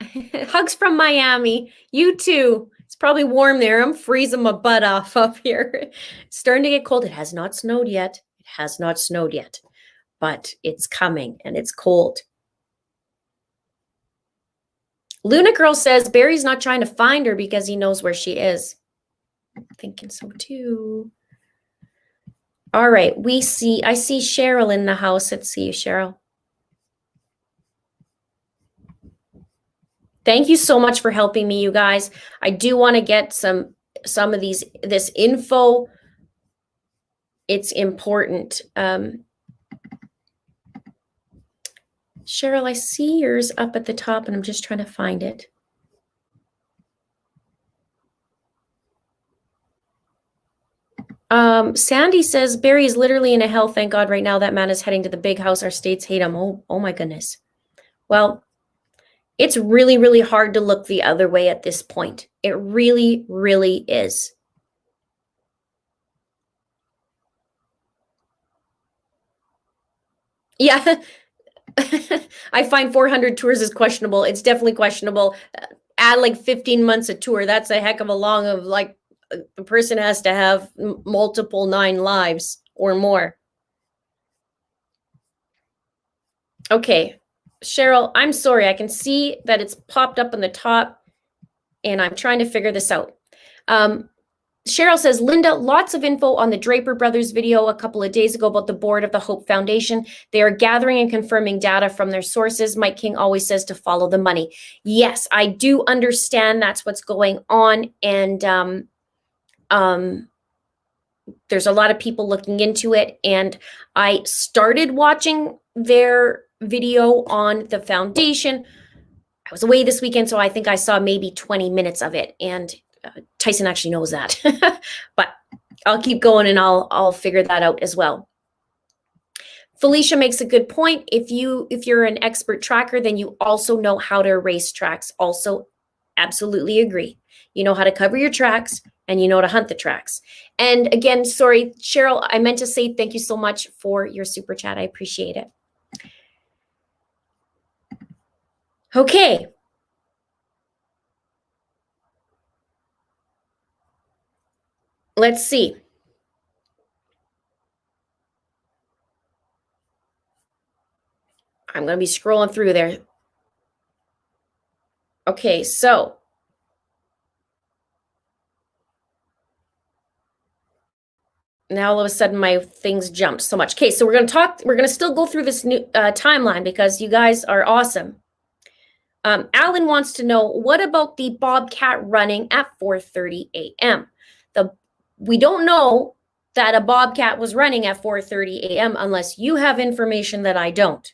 Hugs from Miami. You too. It's probably warm there. I'm freezing my butt off up here. It's starting to get cold. It has not snowed yet. It has not snowed yet, but it's coming and it's cold. Luna Girl says Barry's not trying to find her because he knows where she is. I'm thinking so too. All right, I see Cheryl in the house. Let's see you, Cheryl. Thank you so much for helping me, you guys. I do want to get some of this info. It's important. Cheryl, I see yours up at the top and I'm just trying to find it. Sandy says Barry is literally in a hell. Thank God right now that man is heading to the big house. Our states hate him. Oh my goodness. Well, it's really, really hard to look the other way at this point. It really, really is. Yeah. I find 400 tours is questionable. It's definitely questionable. Add like 15 months a tour. That's a heck of a long of like the person has to have multiple 9 lives or more. Okay, Cheryl, I'm sorry. I can see that it's popped up on the top and I'm trying to figure this out. Cheryl says, Linda, lots of info on the Draper Brothers video a couple of days ago about the board of the Hope Foundation. They are gathering and confirming data from their sources. Mike King always says to follow the money. Yes, I do understand that's what's going on. And there's a lot of people looking into it. And I started watching their video on the foundation. I was away this weekend, so I think I saw maybe 20 minutes of it. And Tyson actually knows that, but I'll keep going and I'll figure that out as well. Felicia makes a good point. If you're an expert tracker, then you also know how to erase tracks. Also, absolutely agree. You know how to cover your tracks and you know how to hunt the tracks. And again, sorry, Cheryl, I meant to say thank you so much for your super chat. I appreciate it. Okay. Let's see. I'm going to be scrolling through there. Okay, so now all of a sudden my things jumped so much. Okay, so we're going to still go through this new timeline because you guys are awesome. Alan wants to know, what about the bobcat running at 4:30 a.m.? We don't know that a bobcat was running at 4:30 a.m. unless you have information that I don't.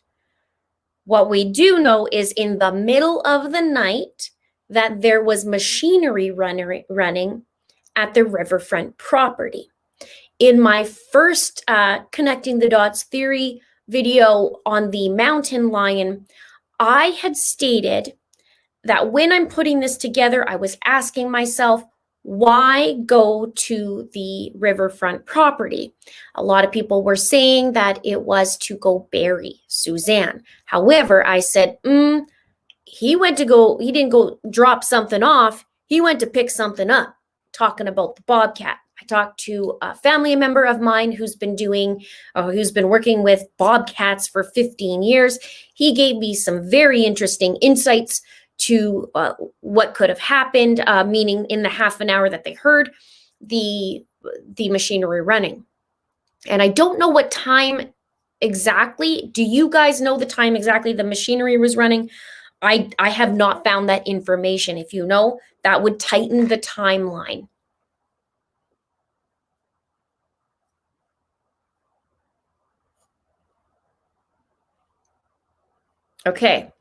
What we do know is in the middle of the night that there was machinery running at the riverfront property. In my first Connecting the Dots theory video on the mountain lion, I had stated that when I'm putting this together, I was asking myself, why go to the riverfront property? A lot of people were saying that it was to go bury Suzanne. However, I said, he didn't go drop something off. He went to pick something up, talking about the bobcat. I talked to a family member of mine who's been working with bobcats for 15 years. He gave me some very interesting insights to what could have happened, meaning in the half an hour that they heard the machinery running. And I don't know what time exactly. Do you guys know the time exactly the machinery was running? I have not found that information. If you know, that would tighten the timeline. Okay.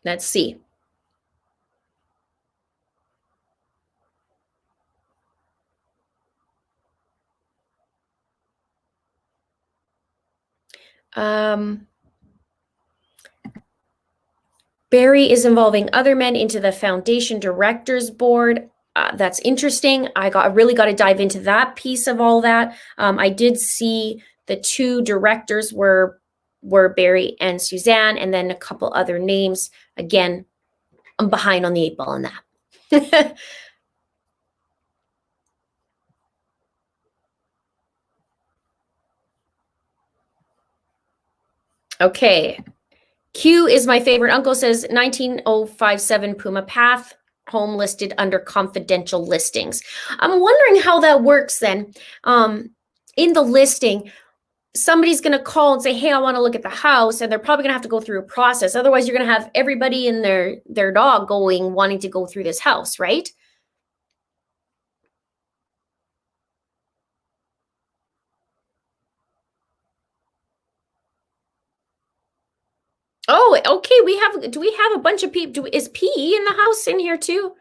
Let's see. Barry is involving other men into the foundation directors board. That's interesting. I really got to dive into that piece of all that. I did see the two directors were Barry and Suzanne, and then a couple other names. Again, I'm behind on the 8 ball on that. Okay. Q is my favorite uncle, says 19057 Puma Path, home listed under confidential listings. I'm wondering how that works then. In the listing, somebody's going to call and say, hey, I want to look at the house, and they're probably going to have to go through a process. Otherwise, you're going to have everybody and their dog wanting to go through this house, right? Oh, okay. Do we have a bunch of people? Is PE in the house in here too?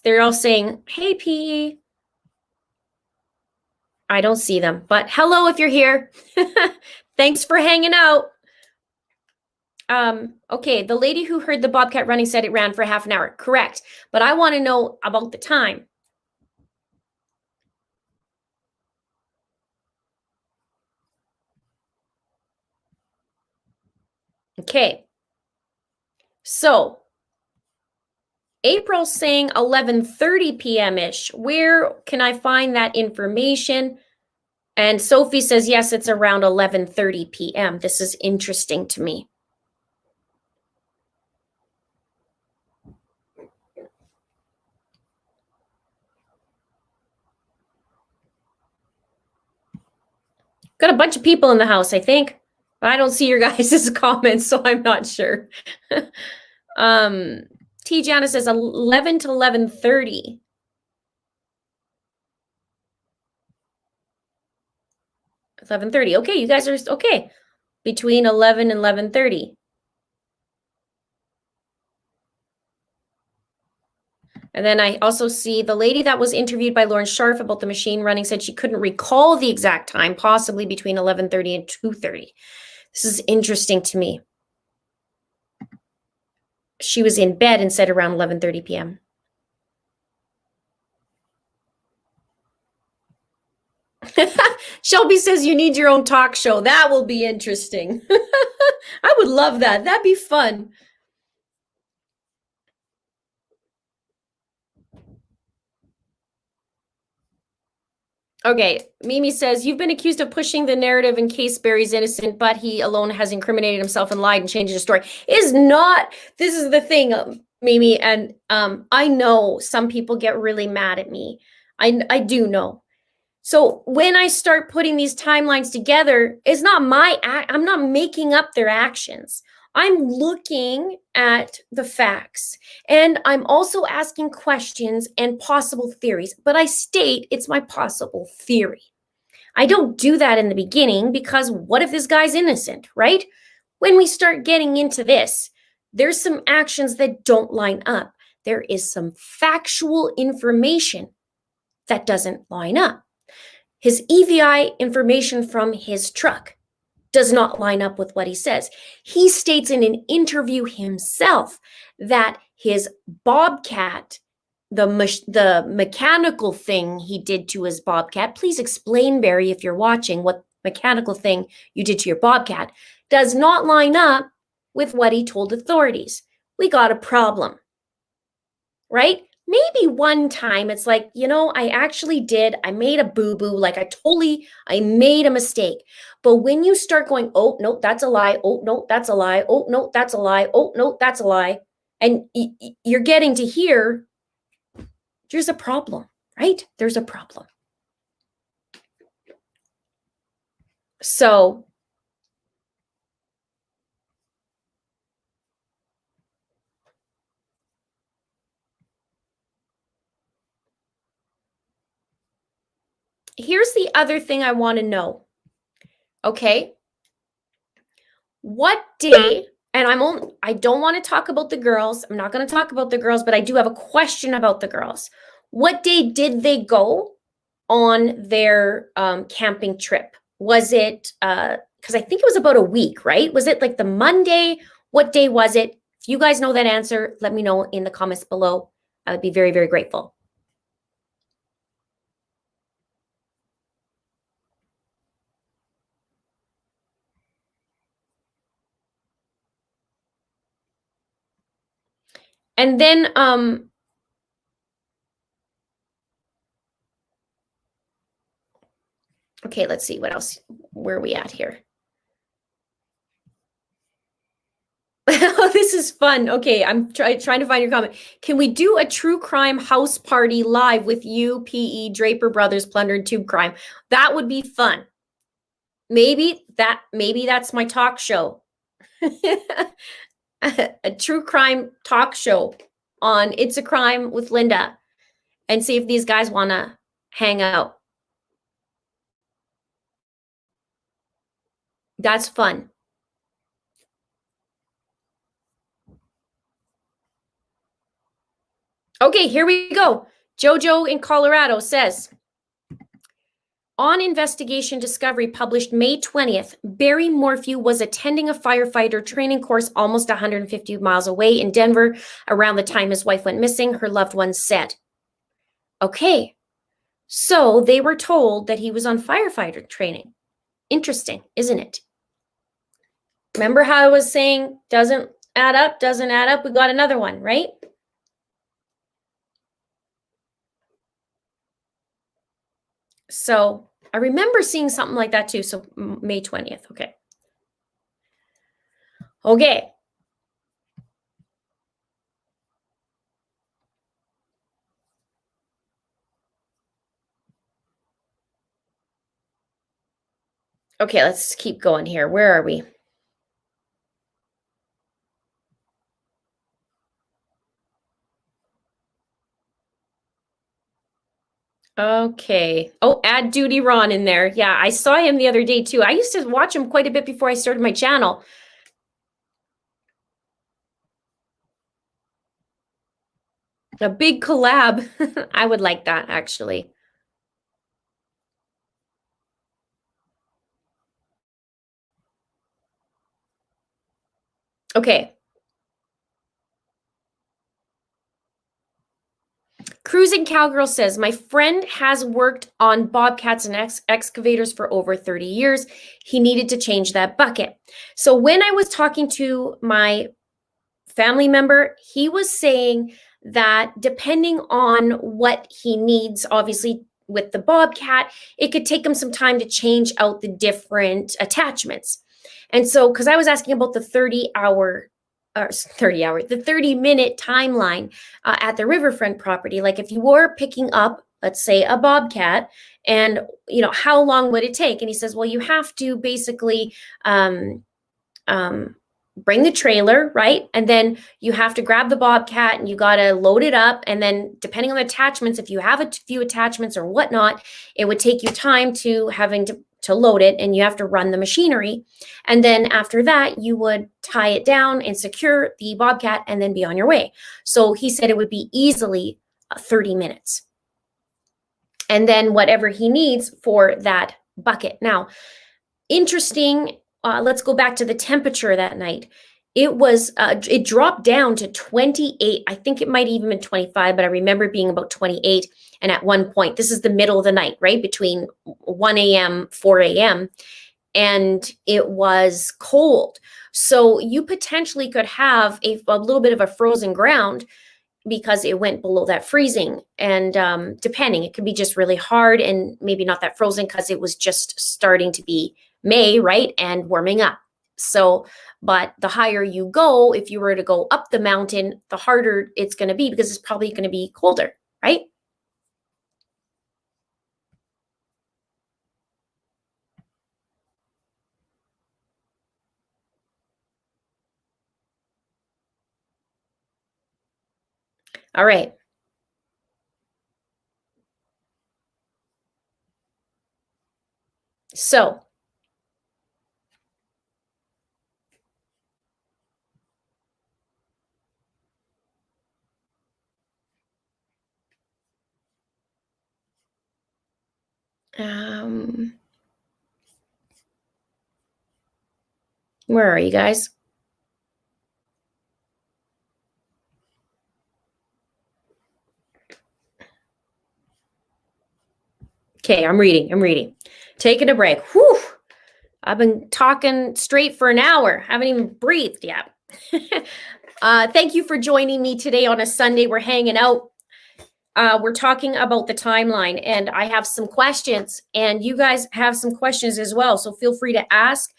They're all saying, hey, PE. I don't see them, but hello if you're here. Thanks for hanging out. Okay, the lady who heard the bobcat running said it ran for half an hour. Correct, but I want to know about the time. Okay, so April's saying 11:30 p.m.-ish. Where can I find that information? And Sophie says, yes, it's around 11:30 p.m. This is interesting to me. Got a bunch of people in the house, I think. But I don't see your guys' comments, so I'm not sure. T. Jana says 11 to 11:30. 11:30. Okay, you guys are okay. Between 11 and 11:30. And then I also see the lady that was interviewed by Lauren Scharf about the machine running said she couldn't recall the exact time, possibly between 11:30 and 2:30. This is interesting to me. She was in bed and said around 11:30 p.m. Shelby says you need your own talk show. That will be interesting. I would love that. That'd be fun. Okay, Mimi says, you've been accused of pushing the narrative in case Barry's innocent, but he alone has incriminated himself and lied and changed his story. This is the thing, Mimi, and I know some people get really mad at me. I do know. So when I start putting these timelines together, it's not I'm not making up their actions. I'm looking at the facts, and I'm also asking questions and possible theories, but I state it's my possible theory. I don't do that in the beginning because what if this guy's innocent, right? When we start getting into this, there's some actions that don't line up. There is some factual information that doesn't line up. His EVI information from his truck does not line up with what he says. He states in an interview himself that his bobcat, the mechanical thing he did to his bobcat, please explain, Barry, if you're watching, what mechanical thing you did to your bobcat, does not line up with what he told authorities. We got a problem, right? Maybe one time it's like, I made a boo-boo, like I made a mistake. But when you start going, oh, no, that's a lie. Oh, no, that's a lie. Oh, no, that's a lie. Oh, no, that's a lie. And you're getting to hear, there's a problem, right? There's a problem. So here's the other thing I want to know. Okay. What day, and I don't want to talk about the girls. I'm not going to talk about the girls, but I do have a question about the girls. What day did they go on their camping trip? Was it, because I think it was about a week, right? Was it like the Monday What day was it? If you guys know that answer, let me know in the comments below. I would be very, very grateful. And then, okay, let's see what else. Where are we at here? Oh, this is fun. Okay, I'm trying to find your comment. Can we do a true crime house party live with you, PE, Draper Brothers, Plunder, and Tube Crime? That would be fun. Maybe that's my talk show. A true crime talk show on It's a Crime with Linda, and see if these guys want to hang out. That's fun. Okay, here we go. Jojo in Colorado says, on Investigation Discovery, published May 20th, Barry Morphew was attending a firefighter training course almost 150 miles away in Denver around the time his wife went missing, her loved ones said. Okay, so they were told that he was on firefighter training. Interesting, isn't it? Remember how I was saying doesn't add up? We got another one, right? So I remember seeing something like that too. So May 20th. Okay. Okay. Okay, let's keep going here. Where are we? Okay. Oh, add Duty Ron in there. Yeah, I saw him the other day too. I used to watch him quite a bit before I started my channel. A big collab. I would like that actually. Okay. Cruising Cowgirl says, my friend has worked on bobcats and excavators for over 30 years. He needed to change that bucket. So when I was talking to my family member, he was saying that depending on what he needs, obviously with the bobcat, it could take him some time to change out the different attachments. And so, because I was asking about the 30-minute timeline at the riverfront property, like if you were picking up, let's say, a bobcat, and how long would it take? And he says, well, you have to basically bring the trailer, right? And then you have to grab the bobcat and you got to load it up. And then depending on the attachments, if you have a few attachments or whatnot, it would take you time to having to load it, and you have to run the machinery. And then after that, you would tie it down and secure the bobcat and then be on your way. So he said it would be easily 30 minutes. And then whatever he needs for that bucket. Now, interesting. Let's go back to the temperature that night. It dropped down to 28. I think it might even been 25, but I remember it being about 28. And at one point, this is the middle of the night, right? Between 1 a.m., 4 a.m. And it was cold. So you potentially could have a little bit of a frozen ground because it went below that freezing. And depending, it could be just really hard and maybe not that frozen because it was just starting to be May, right? And warming up. So, but the higher you go, if you were to go up the mountain, the harder it's going to be because it's probably going to be colder, right? All right. So, where are you guys? Okay, I'm reading. Taking a break. Whew. I've been talking straight for an hour. Haven't even breathed yet. Thank you for joining me today on a Sunday. We're hanging out. We're talking about the timeline, and I have some questions, and you guys have some questions as well. So feel free to ask.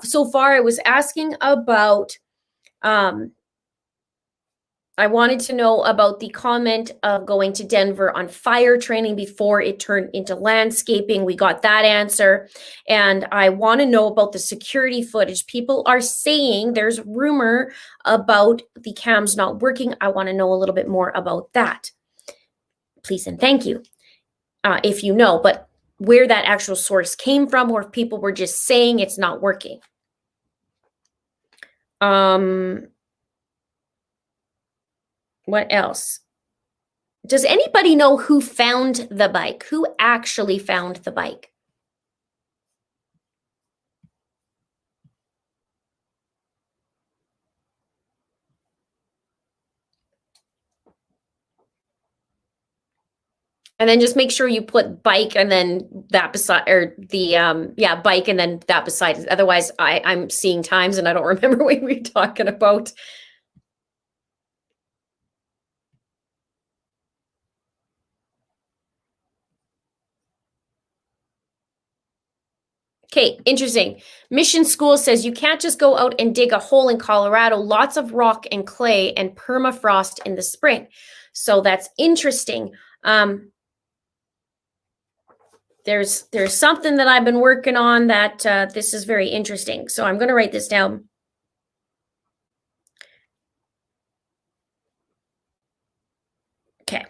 So far, I was asking about, I wanted to know about the comment of going to Denver on fire training before it turned into landscaping. We got that answer. And I want to know about the security footage. People are saying there's rumor about the cams not working. I want to know a little bit more about that. Please and thank you, if you know, but where that actual source came from, or if people were just saying it's not working. What else? Does anybody know who found the bike? Who actually found the bike? And then just make sure you put bike and then that beside, or the, bike and then that beside it. Otherwise, I'm seeing times and I don't remember what we were talking about. Okay, interesting. Mission School says you can't just go out and dig a hole in Colorado. Lots of rock and clay and permafrost in the spring. So that's interesting. There's something that I've been working on that this is very interesting. So I'm going to write this down. Okay.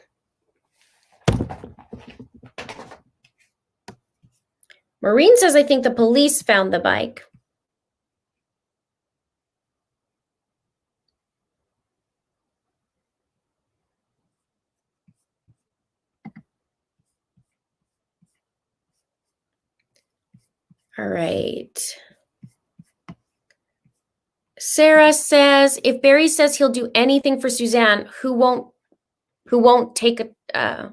Maureen says, I think the police found the bike. All right. Sarah says, if Barry says he'll do anything for Suzanne, who won't take a,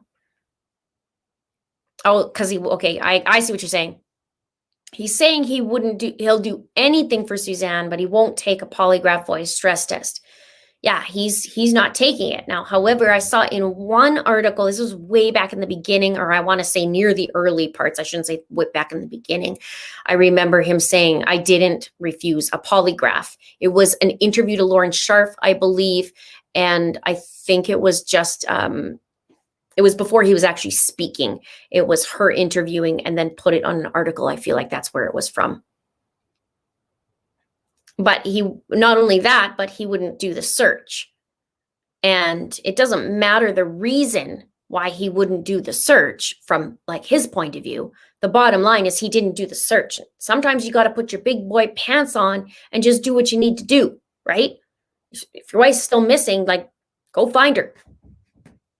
because okay, I see what you're saying. He's saying he'll do anything for Suzanne, but he won't take a polygraph voice stress test. Yeah, he's not taking it. Now, however, I saw in one article, this was way back in the beginning, or I want to say near the early parts. I shouldn't say way back in the beginning. I remember him saying, I didn't refuse a polygraph. It was an interview to Lauren Sharf, I believe. And I think it was just, it was before he was actually speaking. It was her interviewing and then put it on an article. I feel like that's where it was from. But he, not only that, but he wouldn't do the search. And it doesn't matter the reason why he wouldn't do the search from like his point of view. The bottom line is he didn't do the search. Sometimes you got to put your big boy pants on and just do what you need to do, right? If your wife's still missing, like, go find her.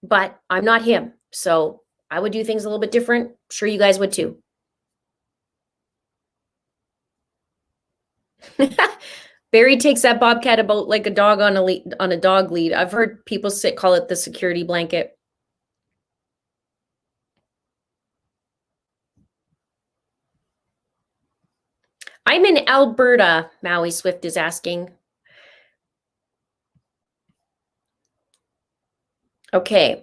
But I'm not him. So I would do things a little bit different. I'm sure you guys would too. Barry takes that bobcat about like a dog on a dog lead. I've heard people call it the security blanket. I'm in Alberta, Maui Swift is asking. Okay.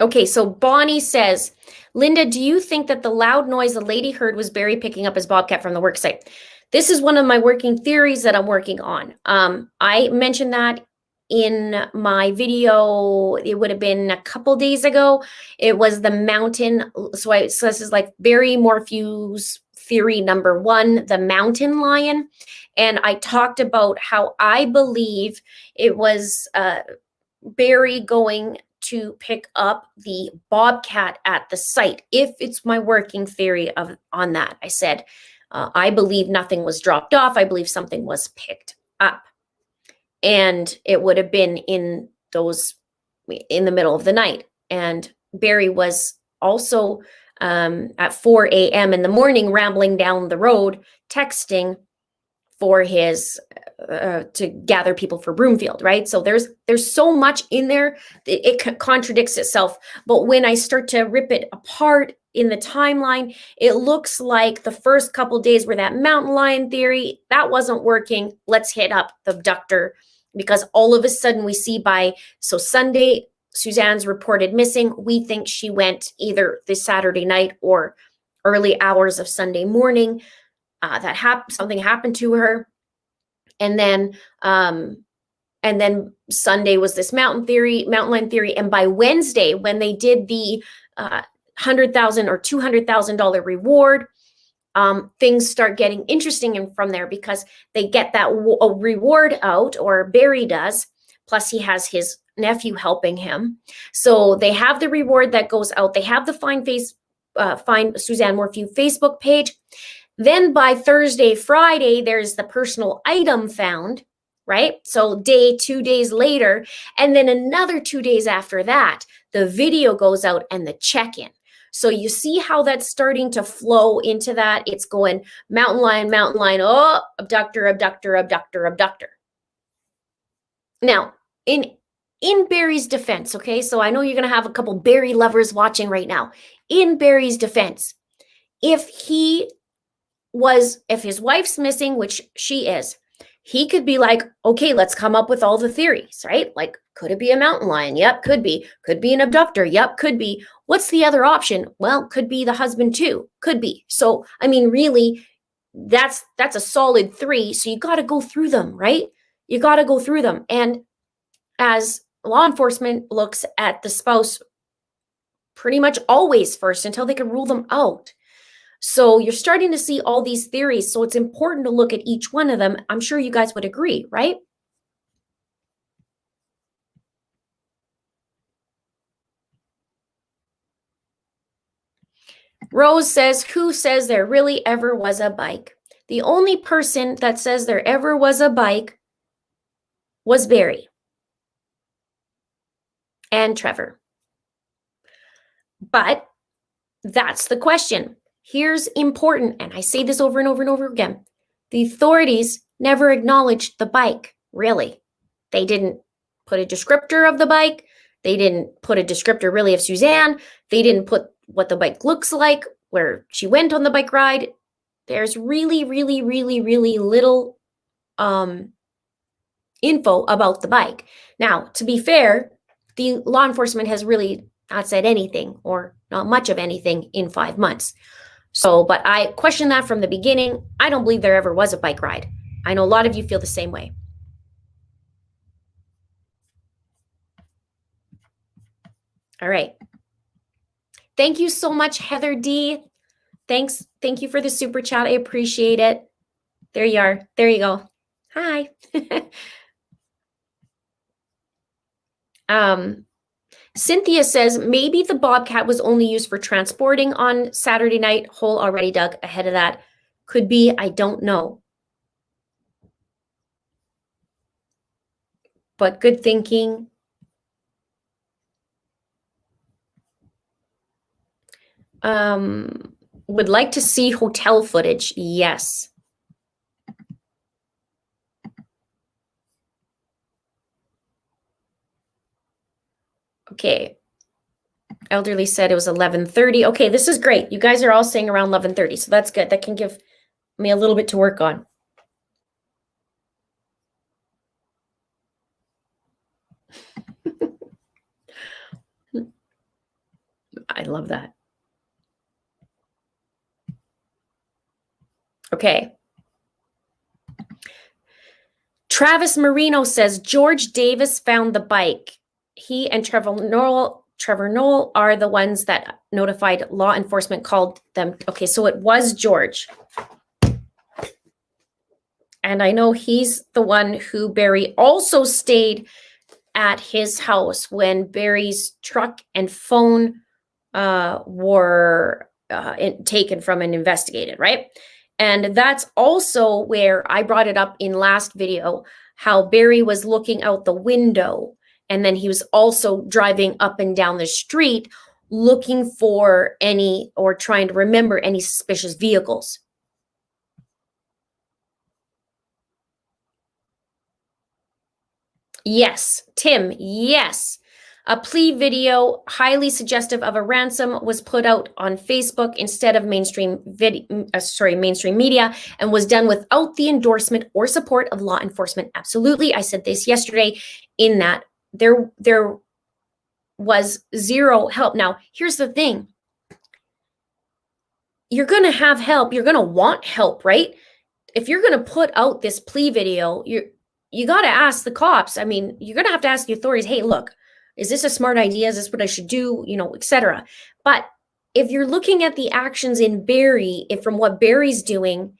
Okay, so Bonnie says, Linda, do you think that the loud noise the lady heard was Barry picking up his bobcat from the work site? This is one of my working theories that I'm working on. I mentioned that in my video. It would have been a couple days ago. It was the mountain. So this is like Barry Morphew's theory number 1, the mountain lion. And I talked about how I believe it was Barry going to pick up the bobcat at the site. If it's my working theory on that, I said, I believe nothing was dropped off. I believe something was picked up. And it would have been in the middle of the night. And Barry was also at 4 a.m. in the morning rambling down the road, texting for his to gather people for Broomfield, right? So there's so much in there, it contradicts itself. But when I start to rip it apart in the timeline, it looks like the first couple days were that mountain lion theory, that wasn't working. Let's hit up the abductor, because all of a sudden we see so Sunday, Suzanne's reported missing. We think she went either this Saturday night or early hours of Sunday morning. Something happened to her. And then Sunday was this mountain lion theory. And by Wednesday, when they did the $100,000 or $200,000 reward, things start getting interesting from there, because they get that reward out, or Barry does. Plus, he has his nephew helping him. So they have the reward that goes out. They have the Find Suzanne Morphew Facebook page. Then by Thursday, Friday, there's the personal item found, right? So 2 days later, and then another 2 days after that, the video goes out and the check-in. So you see how that's starting to flow into that. It's going mountain lion, oh, abductor, abductor, abductor, abductor. Now, in Barry's defense, okay, so I know you're going to have a couple Barry lovers watching right now. In Barry's defense, if his wife's missing, which she is, he could be like, okay, let's come up with all the theories, right? Like, could it be a mountain lion? Yep, could be. Could be an abductor? Yep, could be. What's the other option? Well, could be the husband too. Could be. So, I mean, really, that's a solid 3. So you got to go through them, right? You got to go through them. And as law enforcement looks at the spouse pretty much always first until they can rule them out. So you're starting to see all these theories. So it's important to look at each one of them. I'm sure you guys would agree, right? Rose says, who says there really ever was a bike? The only person that says there ever was a bike was Barry and Trevor. But that's the question. Here's important, and I say this over and over and over again. The authorities never acknowledged the bike, really. They didn't put a descriptor of the bike. They didn't put a descriptor really of Suzanne. They didn't put what the bike looks like, where she went on the bike ride. There's really, really, really, really little info about the bike. Now, to be fair, the law enforcement has really not said anything, or not much of anything, in 5 months. So, but I questioned that from the beginning. I don't believe there ever was a bike ride. I know a lot of you feel the same way. All right. Thank you so much, Heather D. Thanks. Thank you for the super chat. I appreciate it. There you are. There you go. Hi. Cynthia says, maybe the Bobcat was only used for transporting on Saturday night. Hole already dug ahead of that. Could be. I don't know. But good thinking. Would like to see hotel footage. Yes. Okay. Elderly said it was 11:30. Okay, this is great. You guys are all saying around 11:30, so that's good. That can give me a little bit to work on. I love that. Okay. Travis Marino says George Davis found the bike. He and Trevor Noel are the ones that notified law enforcement, called them. Okay, so it was George. And I know he's the one who Barry also stayed at his house when Barry's truck and phone were taken from and investigated, right? And that's also where I brought it up in last video, how Barry was looking out the window, and then he was also driving up and down the street looking for any, or trying to remember any suspicious vehicles. Yes. Tim, yes. A plea video highly suggestive of a ransom was put out on Facebook instead of mainstream media, and was done without the endorsement or support of law enforcement. Absolutely. I said this yesterday in that there was zero help. Now, here's the thing. You're going to have help. You're going to want help, right? If you're going to put out this plea video, you got to ask the cops. I mean, you're going to have to ask the authorities, hey, look, is this a smart idea? Is this what I should do? You know, etc. But if you're looking at the actions in Barry, from what Barry's doing,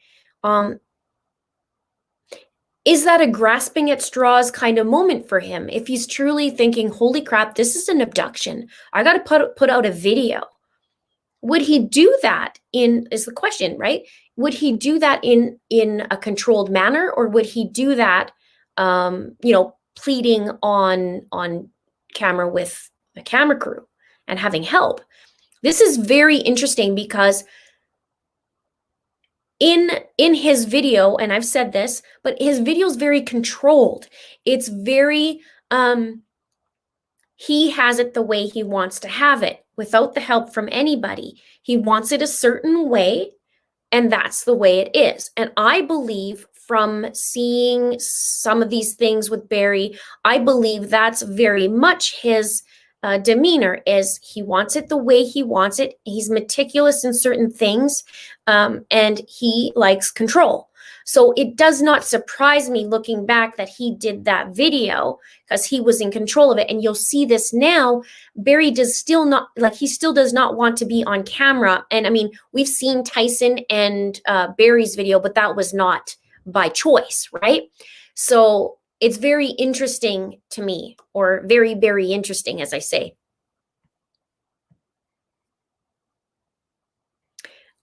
is that a grasping at straws kind of moment for him? If he's truly thinking, holy crap, this is an abduction, I got to put out a video. Would he do that is the question, right? Would he do that in a controlled manner, or would he do that, pleading on camera with a camera crew and having help? This is very interesting because in his video, and I've said this, but his video is very controlled. It's very, he has it the way he wants to have it without the help from anybody. He wants it a certain way, and that's the way it is. And I believe, from seeing some of these things with Barry, I believe that's very much his demeanor. Is he wants it the way he wants it. He's meticulous in certain things, and he likes control. So it does not surprise me looking back that he did that video, because he was in control of it. And you'll see this now. Barry does still not, like, he still does not want to be on camera. And I mean, we've seen Tyson and Barry's video, but that was not by choice, right? So it's very interesting to me, or very, very interesting, as I say.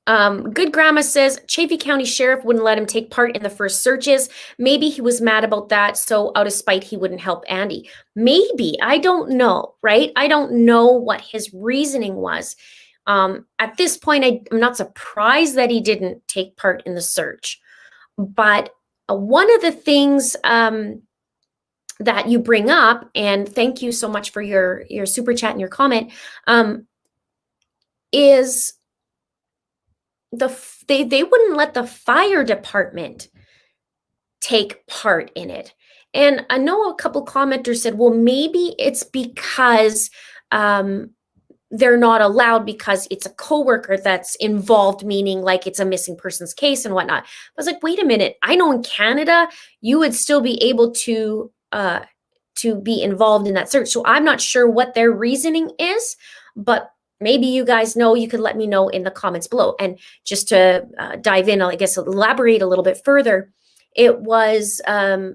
Good Grandma says Chaffee County Sheriff wouldn't let him take part in the first searches. Maybe he was mad about that, so out of spite he wouldn't help Andy. Maybe. I don't know, right? I don't know what his reasoning was. At this point, I'm not surprised that he didn't take part in the search. But one of the things that you bring up, and thank you so much for your super chat and your comment, is they wouldn't let the fire department take part in it. And I know a couple commenters said, well, maybe it's because they're not allowed because it's a coworker that's involved, meaning like it's a missing persons case and whatnot. I was like, wait a minute. I know in Canada, you would still be able to be involved in that search. So I'm not sure what their reasoning is, but maybe you guys know. You could let me know in the comments below. And just to dive in, I guess, elaborate a little bit further, it was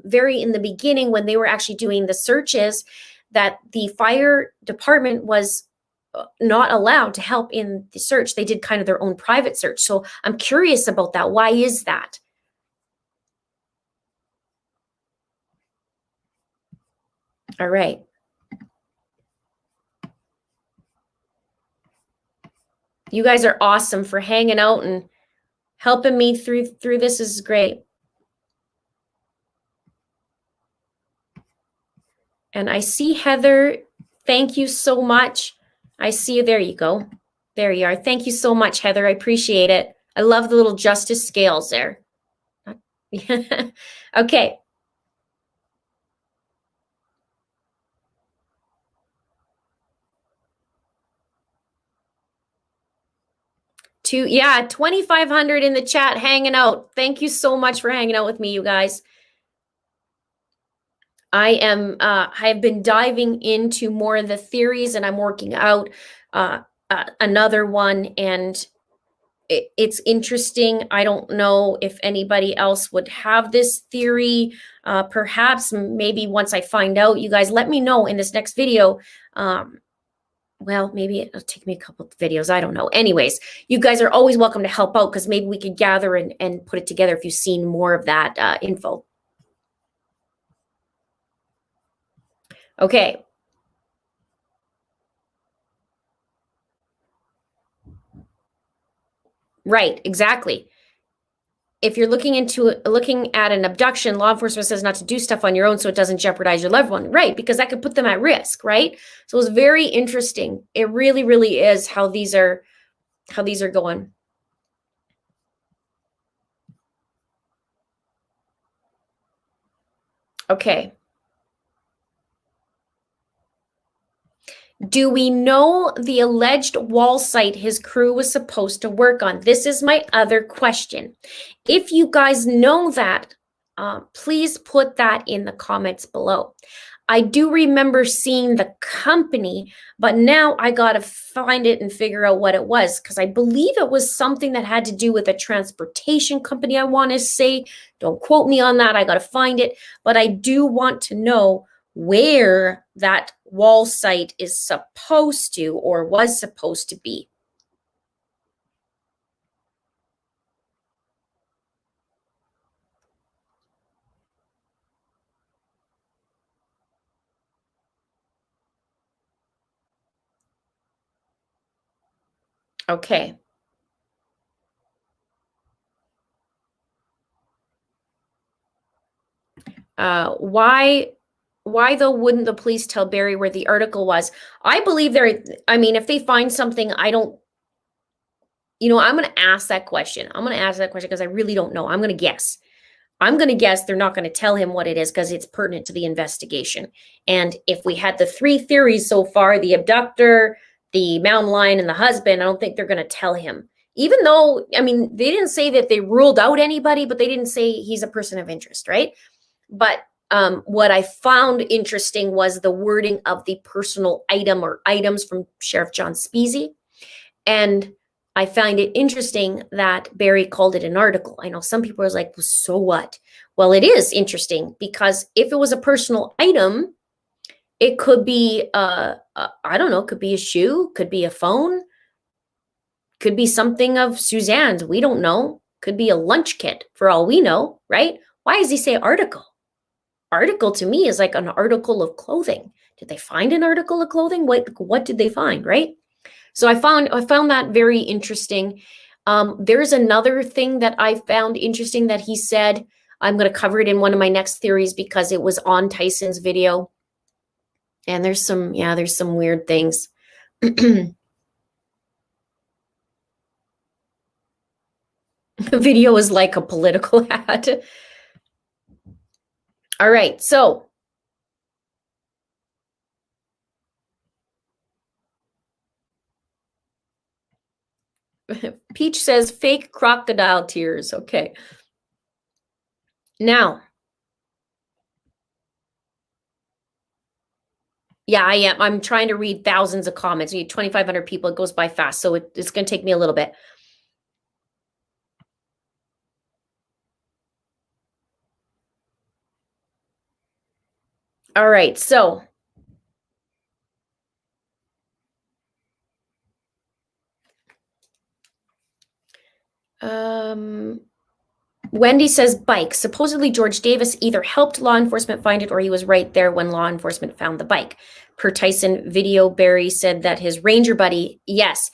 very in the beginning when they were actually doing the searches that the fire department was not allowed to help in the search. They did kind of their own private search. So I'm curious about that. Why is that? All right. You guys are awesome for hanging out and helping me through this. Is great. And I see Heather. Thank you so much. I see you. There you go. There you are. Thank you so much, Heather. I appreciate it. I love the little justice scales there. Okay. Yeah, 2,500 in the chat hanging out. Thank you so much for hanging out with me, you guys. I have been diving into more of the theories, and I'm working out another one, and it's interesting. I don't know if anybody else would have this theory. Perhaps, maybe once I find out, you guys let me know in this next video. Well, maybe it'll take me a couple of videos. I don't know. Anyways, you guys are always welcome to help out, because maybe we could gather and put it together if you've seen more of that info. Okay. Right, exactly. if you're looking at an abduction, law enforcement says not to do stuff on your own so it doesn't jeopardize your loved one, right? Because that could put them at risk, right? So it's very interesting. It really, really is how these are going. Okay. Do we know the alleged wall site his crew was supposed to work on? This is my other question. If you guys know that, please put that in the comments below. I do remember seeing the company, but now I got to find it and figure out what it was, because I believe it was something that had to do with a transportation company, I want to say. Don't quote me on that. I got to find it, but I do want to know where that wall site is supposed to or was supposed to be. Okay. Why though wouldn't the police tell Barry where the article was? I believe if they find something, I'm going to ask that question. I'm going to ask that question because I really don't know. I'm going to guess. They're not going to tell him what it is because it's pertinent to the investigation. And if we had the three theories so far, the abductor, the mountain lion, and the husband, I don't think they're going to tell him. Even though, they didn't say that they ruled out anybody, but they didn't say he's a person of interest, right? But what I found interesting was the wording of the personal item or items from Sheriff John Speasy. And I find it interesting that Barry called it an article. I know some people are like, well, so what? Well, it is interesting because if it was a personal item, it could be, I don't know, could be a shoe, could be a phone, could be something of Suzanne's. We don't know. Could be a lunch kit for all we know, right? Why does he say article? Article to me is like an article of clothing. Did they find an article of clothing? What did they find, right? So I found that very interesting. There's another thing that I found interesting that he said. I'm going to cover it in one of my next theories because it was on Tyson's video. And there's some weird things. The video is like a political ad. All right, so Peach says fake crocodile tears. Okay. Now, yeah, I am. I'm trying to read thousands of comments. We have 2,500 people. It goes by fast, so it's going to take me a little bit. All right, so Wendy says bike. Supposedly George Davis either helped law enforcement find it or he was right there when law enforcement found the bike. Per Tyson video, Barry said that his ranger buddy, yes,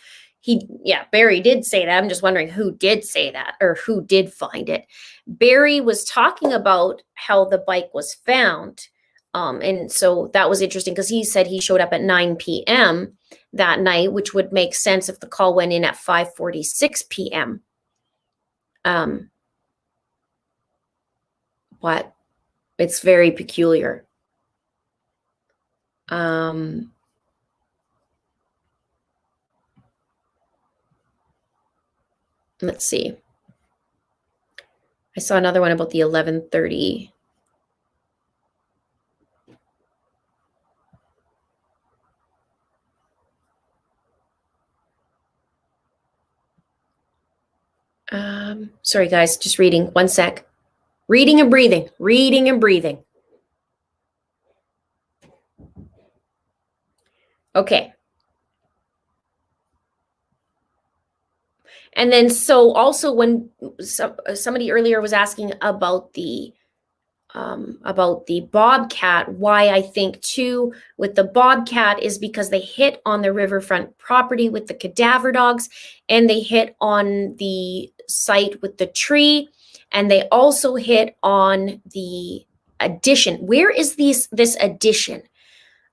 Barry did say that. I'm just wondering who did say that or who did find it. Barry was talking about how the bike was found. And so that was interesting because he said he showed up at 9 p.m. that night, which would make sense if the call went in at 5:46 p.m. But it's very peculiar. Let's see. I saw another one about the 11:30. Sorry, guys, just reading. One sec. Reading and breathing. Reading and breathing. Okay. And then so also when somebody earlier was asking about the bobcat, why I think too with the bobcat is because they hit on the riverfront property with the cadaver dogs and they hit on the site with the tree. And they also hit on the addition. Where is this addition?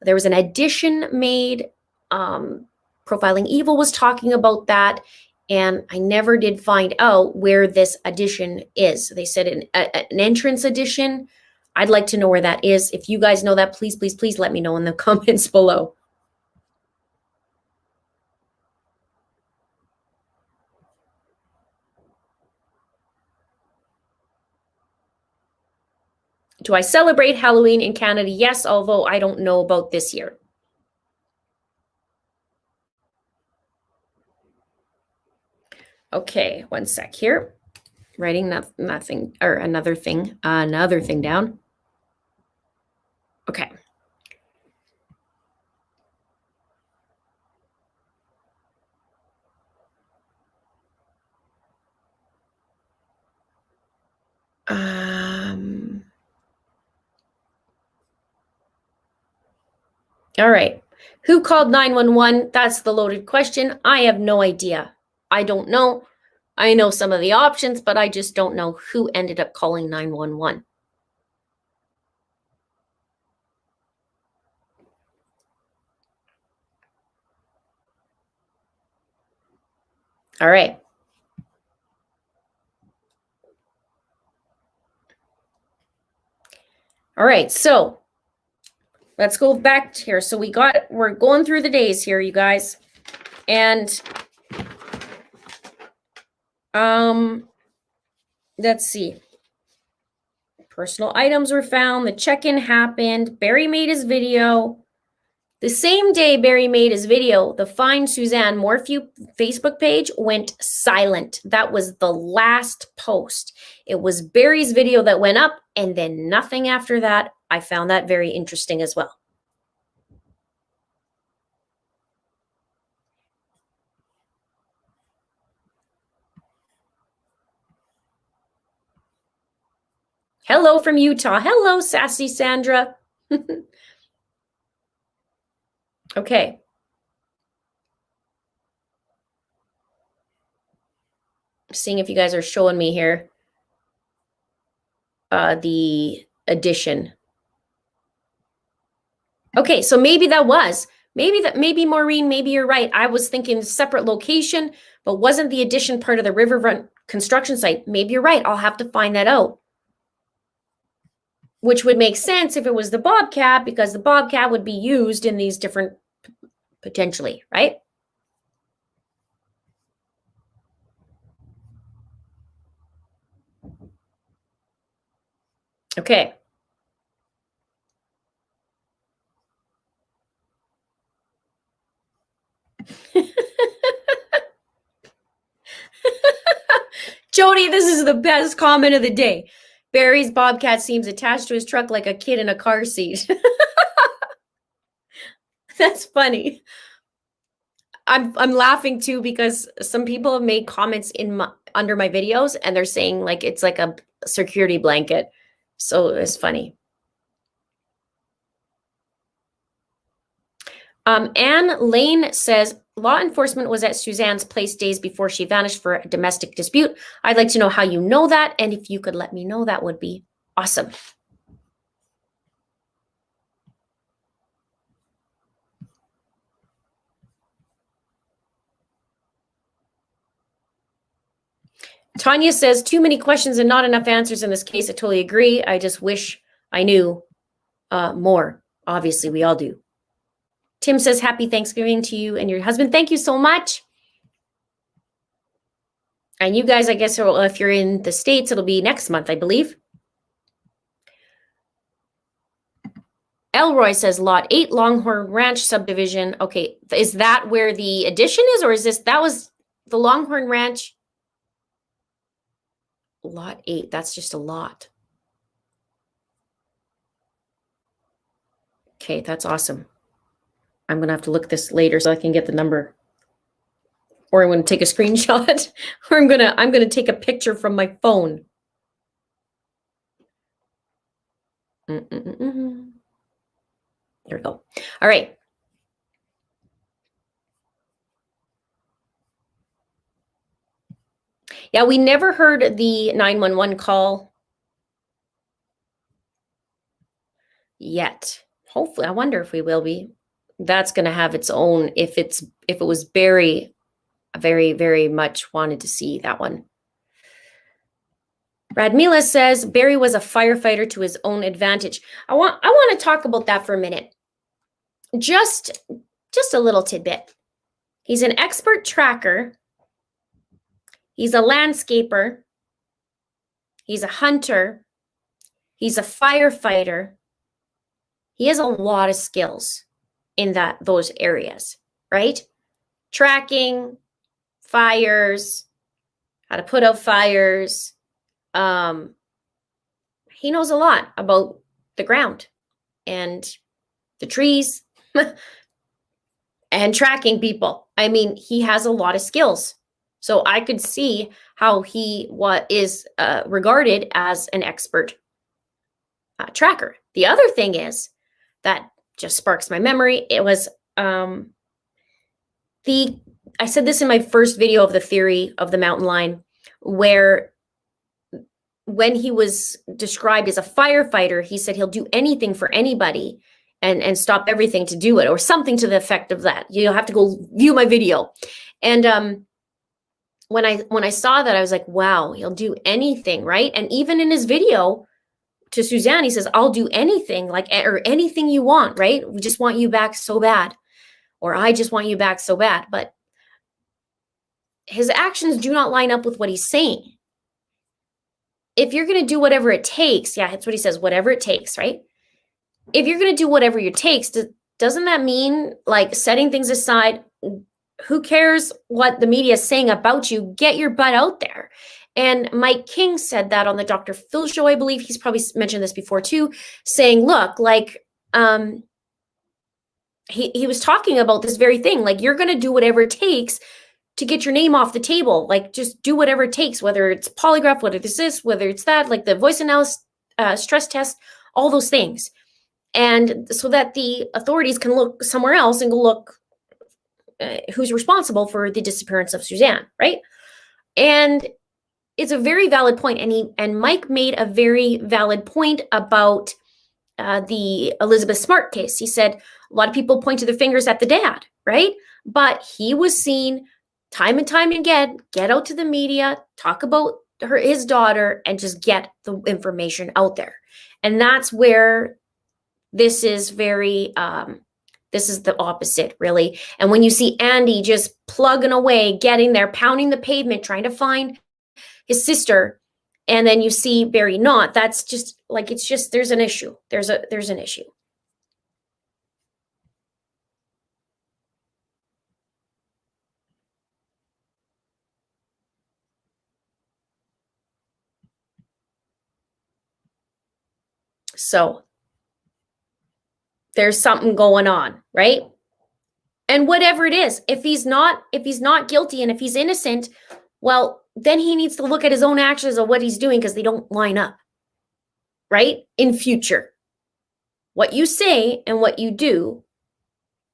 There was an addition made. Profiling Evil was talking about that, and I never did find out where this addition is. They said an entrance addition. I'd like to know where that is. If you guys know that, please, please, please let me know in the comments below. Do I celebrate Halloween in Canada? Yes, although I don't know about this year. Okay, one sec here. Writing nothing or another thing down. Okay. All right. Who called 911? That's the loaded question. I have no idea. I don't know. I know some of the options, but I just don't know who ended up calling 911. All right. All right, so let's go back here. So we're going through the days here, you guys. And let's see. Personal items were found. The check-in happened. Barry made his video. The same day Barry made his video, the Find Suzanne Morphew Facebook page went silent. That was the last post. It was Barry's video that went up, and then nothing after that. I found that very interesting as well. Hello from Utah. Hello, Sassy Sandra. Okay. Seeing if you guys are showing me here the addition. Okay, so maybe that was. Maybe Maureen, maybe you're right. I was thinking separate location, but wasn't the addition part of the riverfront construction site? Maybe you're right. I'll have to find that out. Which would make sense if it was the Bobcat, because the Bobcat would be used in these different, potentially, right? Okay. Jody, this is the best comment of the day. Barry's Bobcat seems attached to his truck like a kid in a car seat. That's funny. I'm laughing too because some people have made comments under my videos and they're saying like it's like a security blanket. So it's funny. Anne Lane says, law enforcement was at Suzanne's place days before she vanished for a domestic dispute. I'd like to know how you know that, and if you could let me know, that would be awesome. Tanya says, too many questions and not enough answers in this case. I totally agree. I just wish I knew more. Obviously, we all do. Tim says, happy Thanksgiving to you and your husband. Thank you so much. And you guys, I guess, if you're in the States, it'll be next month, I believe. Elroy says, lot 8, Longhorn Ranch subdivision. Okay, is that where the addition is, or is that was the Longhorn Ranch? Lot 8, that's just a lot. Okay, that's awesome. I'm going to have to look this later so I can get the number. Or I'm going to take a screenshot, or I'm going to take a picture from my phone. There we go. All right. Yeah, we never heard the 911 call yet. Hopefully, I wonder if we will be. That's going to have its own, if it was Barry, I very, very much wanted to see that one. Radmila says Barry was a firefighter to his own advantage. I want to talk about that for a minute. Just a little tidbit. He's an expert tracker. He's a landscaper. He's a hunter. He's a firefighter. He has a lot of skills in those areas, right? Tracking, fires, how to put out fires. He knows a lot about the ground and the trees and tracking people. I mean, he has a lot of skills. So I could see how he is regarded as an expert tracker. The other thing is that just sparks my memory. It was I said this in my first video of the theory of the mountain lion, where when he was described as a firefighter, he said he'll do anything for anybody and stop everything to do it, or something to the effect of that. You'll have to go view my video. And when I saw that, I was like, wow, he'll do anything, right? And even in his video to Suzanne, he says, I'll do anything, or anything you want, right? We just want you back so bad, or I just want you back so bad. But his actions do not line up with what he's saying. If you're going to do whatever it takes, yeah, that's what he says, whatever it takes, right? If you're going to do whatever it takes, doesn't that mean like setting things aside? Who cares what the media is saying about you? Get your butt out there. And Mike King said that on the Dr. Phil show, I believe. He's probably mentioned this before too, saying, look, like, he was talking about this very thing. Like, you're going to do whatever it takes to get your name off the table. Like, just do whatever it takes, whether it's polygraph, whether it's this, whether it's that, like the voice analysis, stress test, all those things. And so that the authorities can look somewhere else and go look who's responsible for the disappearance of Suzanne, right? And it's a very valid point. And Mike made a very valid point about the Elizabeth Smart case. He said a lot of people point to their fingers at the dad, right? But he was seen time and time again, get out to the media, talk about his daughter, and just get the information out there. And that's where this is very, this is the opposite, really. And when you see Andy just plugging away, getting there, pounding the pavement, trying to find his sister, and then you see Barry not, that's just like, it's just, there's an issue. There's an issue. So there's something going on, right? And whatever it is, if he's not guilty and if he's innocent, well, then he needs to look at his own actions of what he's doing, because they don't line up, right? In future, what you say and what you do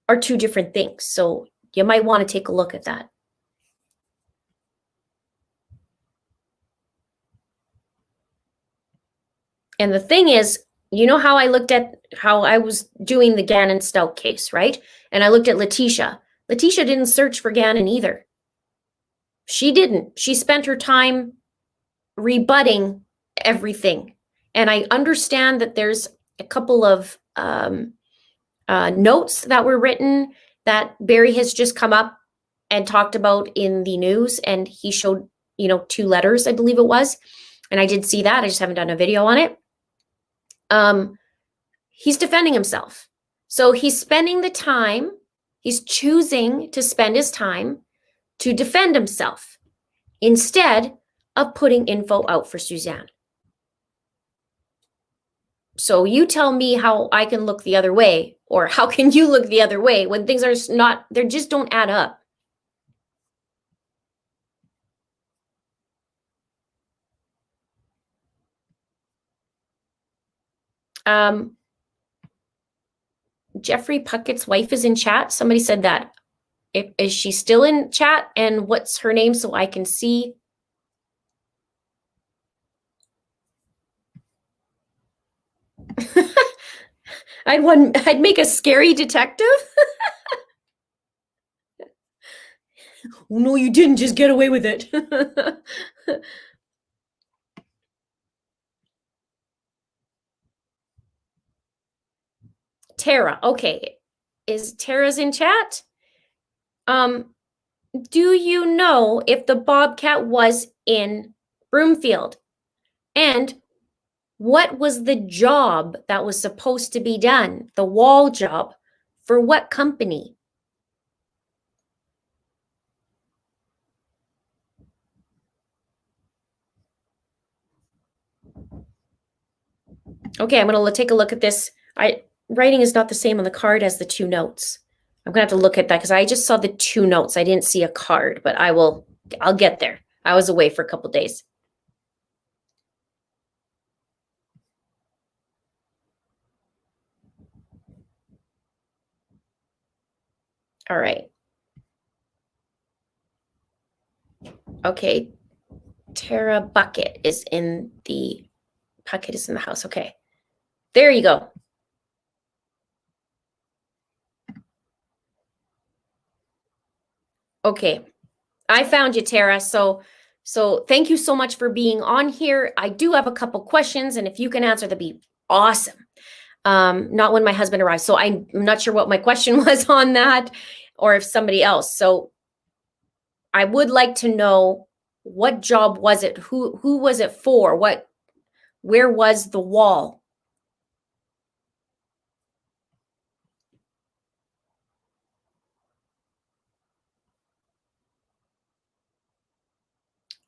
are two different things. So you might want to take a look at that. And the thing is, you know how I looked at how I was doing the Gannon Stout case, right? And I looked at Letitia. Letitia didn't search for Gannon either. She didn't. She spent her time rebutting everything. And I understand that there's a couple of notes that were written that Barry has just come up and talked about in the news. And he showed, 2 letters, I believe it was. And I did see that. I just haven't done a video on it. He's defending himself. So he's spending the time, he's choosing to spend his time to defend himself instead of putting info out for Suzanne. So you tell me how I can look the other way, or how can you look the other way when things are not, they just don't add up. Jeffrey Puckett's wife is in chat. Somebody said that. Is she still in chat? And what's her name so I can see? I'd make a scary detective. No, you didn't. Just get away with it. Tara. Okay. Is Tara's in chat? Do you know if the Bobcat was in Broomfield? And what was the job that was supposed to be done? The wall job for what company? Okay, I'm going to take a look at this. Writing is not the same on the card as the two notes. I'm going to have to look at that because I just saw the two notes. I didn't see a card, but I'll get there. I was away for a couple days. All right. Okay. Tara Bucket is in the house. Okay. There you go. Okay. I found you, Tara. So thank you so much for being on here. I do have a couple questions, and if you can answer, that'd be awesome. Not when my husband arrives. So I'm not sure what my question was on that, or if somebody else. So I would like to know, what job was it? Who was it for? Where was the wall?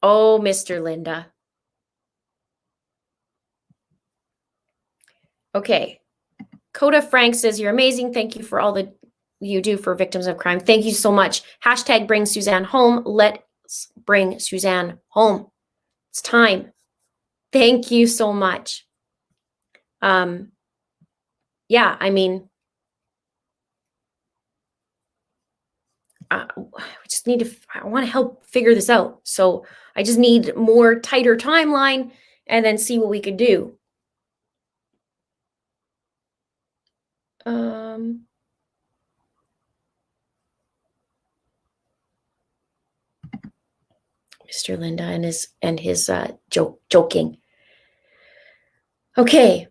Oh, Mr. Linda. Okay. Coda Frank says, you're amazing. Thank you for all that you do for victims of crime. Thank you so much. Hashtag bring Suzanne home. Let's bring Suzanne home. It's time. Thank you so much. Yeah, I mean, we just need to, I want to help figure this out. So I just need more tighter timeline and then see what we could do. Mr. Linda and his joking. Okay.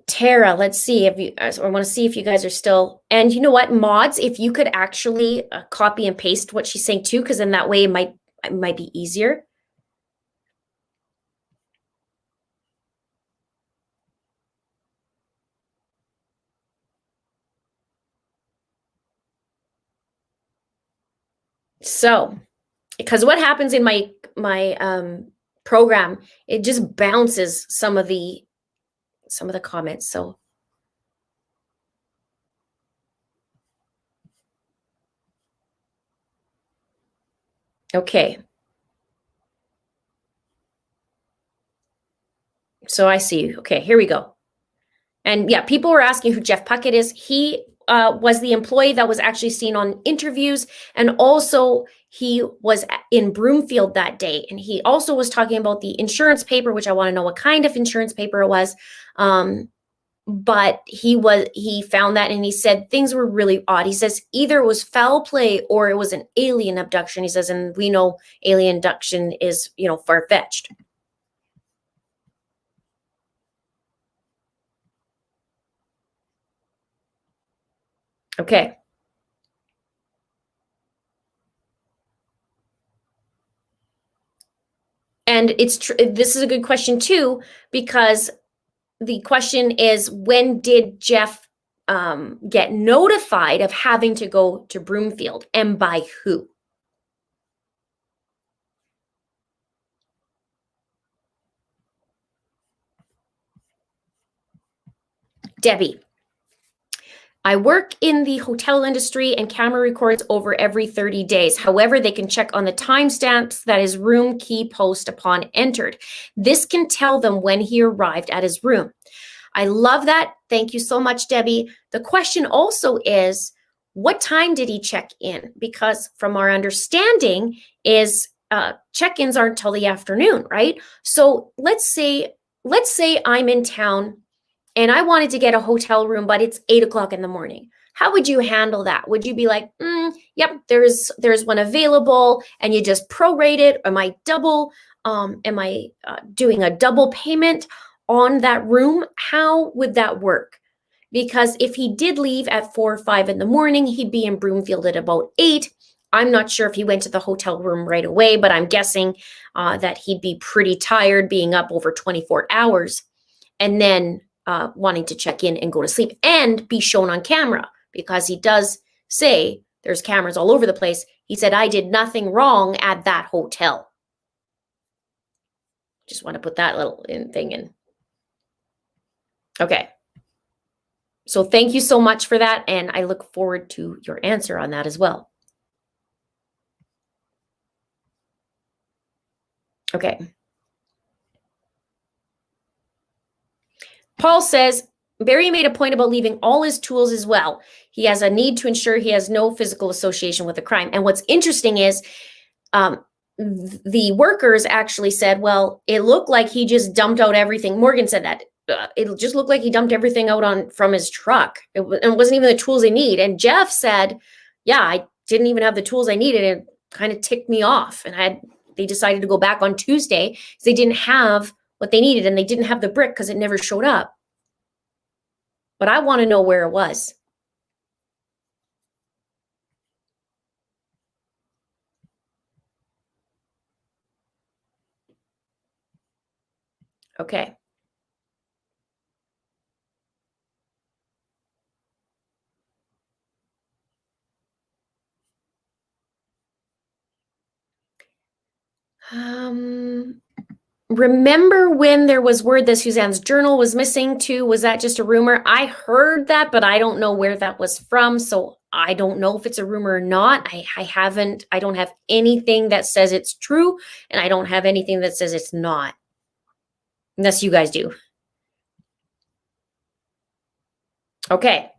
Tara, let's see if I want to see if you guys are still, and you know what, mods, if you could actually copy and paste what she's saying too, because then that way it might be easier. So, because what happens in my program, it just bounces some of the comments. So okay. So I see. Okay, here we go. And yeah, people were asking who Jeff Puckett is. He was the employee that was actually seen on interviews, and also he was in Broomfield that day. And he also was talking about the insurance paper, which I want to know what kind of insurance paper it was. But he found that, and he said things were really odd. He says either it was foul play or it was an alien abduction. He says, and we know alien abduction is, far-fetched. Okay. And it's this is a good question too, because the question is, when did Jeff get notified of having to go to Broomfield, and by who? Debbie. I work in the hotel industry, and camera records over every 30 days. However, they can check on the timestamps that his room key post upon entered. This can tell them when he arrived at his room. I love that. Thank you so much, Debbie. The question also is, what time did he check in? Because from our understanding is check-ins aren't till the afternoon, right? So let's say let's say I'm in town and I wanted to get a hotel room, but it's 8 o'clock in the morning. How would you handle that? Would you be like, yep, there's one available, and you just prorate it? Am I doing a double payment on that room? How would that work? Because if he did leave at 4 or 5 in the morning, he'd be in Broomfield at about 8. I'm not sure if he went to the hotel room right away, but I'm guessing that he'd be pretty tired being up over 24 hours and then wanting to check in and go to sleep and be shown on camera, because he does say there's cameras all over the place. He said, I did nothing wrong at that hotel. Just want to put that little thing in. Okay. So thank you so much for that, and I look forward to your answer on that as well. Okay. Paul says, Barry made a point about leaving all his tools as well. He has a need to ensure he has no physical association with the crime. And what's interesting is the workers actually said, well, it looked like he just dumped out everything. Morgan said that. It just looked like he dumped everything out from his truck. It wasn't even the tools they need. And Jeff said, yeah, I didn't even have the tools I needed. It kind of ticked me off. And they decided to go back on Tuesday because they didn't have what they needed, and they didn't have the brick because it never showed up. But I want to know where it was. Okay. Remember when there was word that Suzanne's journal was missing too? Was that just a rumor? I heard that, but I don't know where that was from. So I don't know if it's a rumor or not. I don't have anything that says it's true, and I don't have anything that says it's not. Unless you guys do. Okay.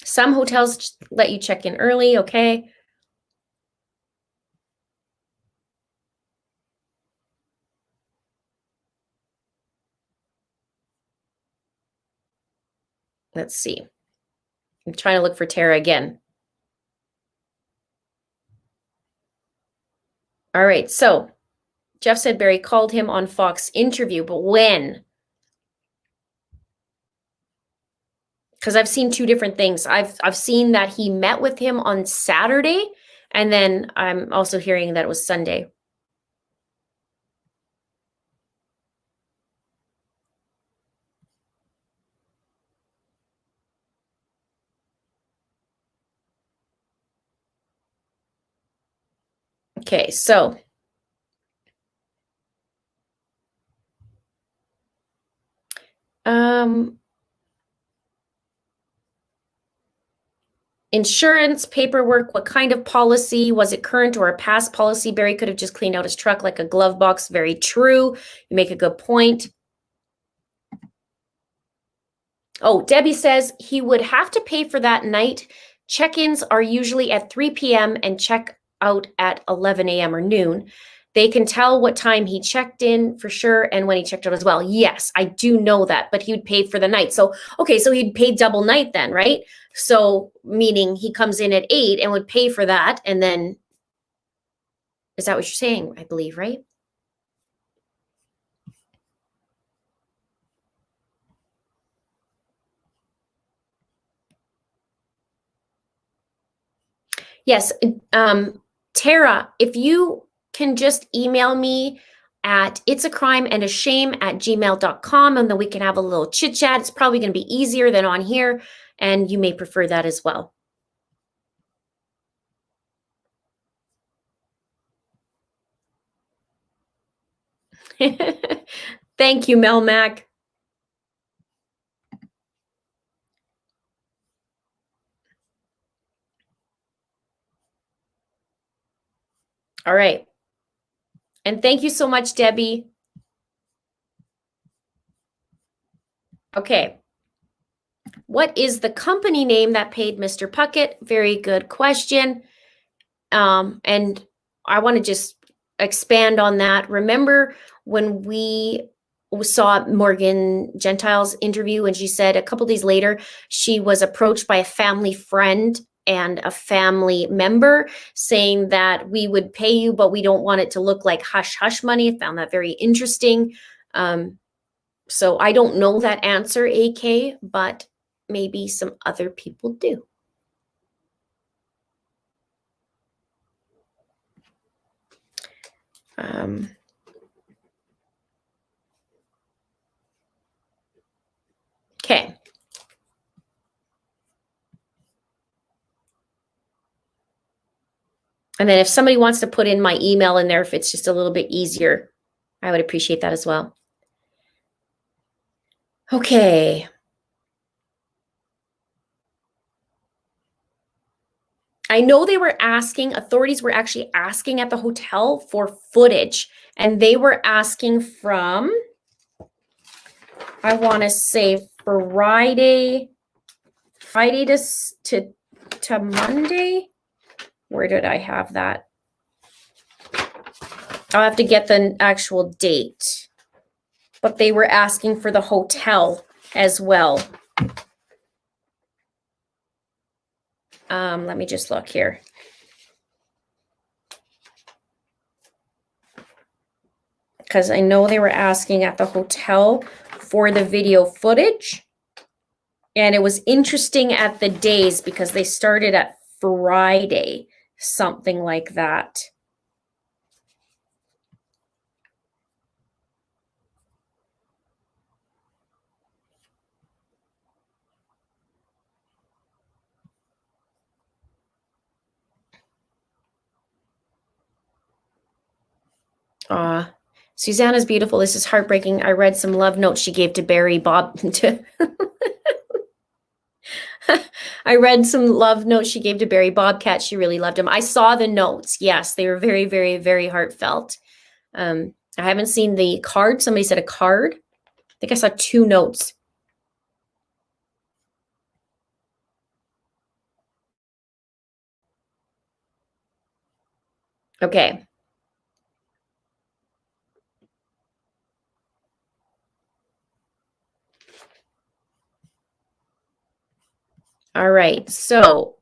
Some hotels let you check in early, okay? Let's see. I'm trying to look for Tara again. All right, so Jeff said Barry called him on Fox interview, but when? Because I've seen two different things. I've seen that he met with him on Saturday, and then I'm also hearing that it was Sunday. Okay, so insurance paperwork, what kind of policy? Was it current or a past policy? Barry could have just cleaned out his truck like a glove box. Very true. You make a good point. Oh, Debbie says he would have to pay for that night. Check-ins are usually at 3 p.m. and check out at 11 a.m. or noon. They can tell what time he checked in for sure and when he checked out as well. Yes, I do know that, but he would pay for the night. So, okay, so he'd pay double night then, right? So, meaning he comes in at 8 and would pay for that, and then, is that what you're saying? I believe, right? Yes, Tara, if you can just email me at itsacrimeandashame@gmail.com, and then we can have a little chit chat. It's probably going to be easier than on here, and you may prefer that as well. Thank you, Mel Mac. All right. And thank you so much, Debbie. Okay. What is the company name that paid Mr. Puckett? Very good question. And I want to just expand on that. Remember when we saw Morgan Gentile's interview, and she said a couple days later she was approached by a family friend and a family member saying that we would pay you, but we don't want it to look like hush hush money. I found that very interesting. So I don't know that answer, AK, but maybe some other people do. Okay. And then if somebody wants to put in my email in there, if it's just a little bit easier, I would appreciate that as well. Okay. I know they were asking, authorities were actually asking at the hotel for footage, and they were asking from, I want to say Friday to Monday. Where did I have that? I'll have to get the actual date. But they were asking for the hotel as well. Let me just look here. Because I know they were asking at the hotel for the video footage. And it was interesting at the days because they started at Friday, something like that. Suzanne is beautiful. This is heartbreaking. I read some love notes she gave to Barry Bob. I read some love notes she gave to Barry Bobcat. She really loved him. I saw the notes. Yes, they were very, very, very heartfelt. I haven't seen the card. Somebody said a card. I think I saw 2 notes. Okay. All right. So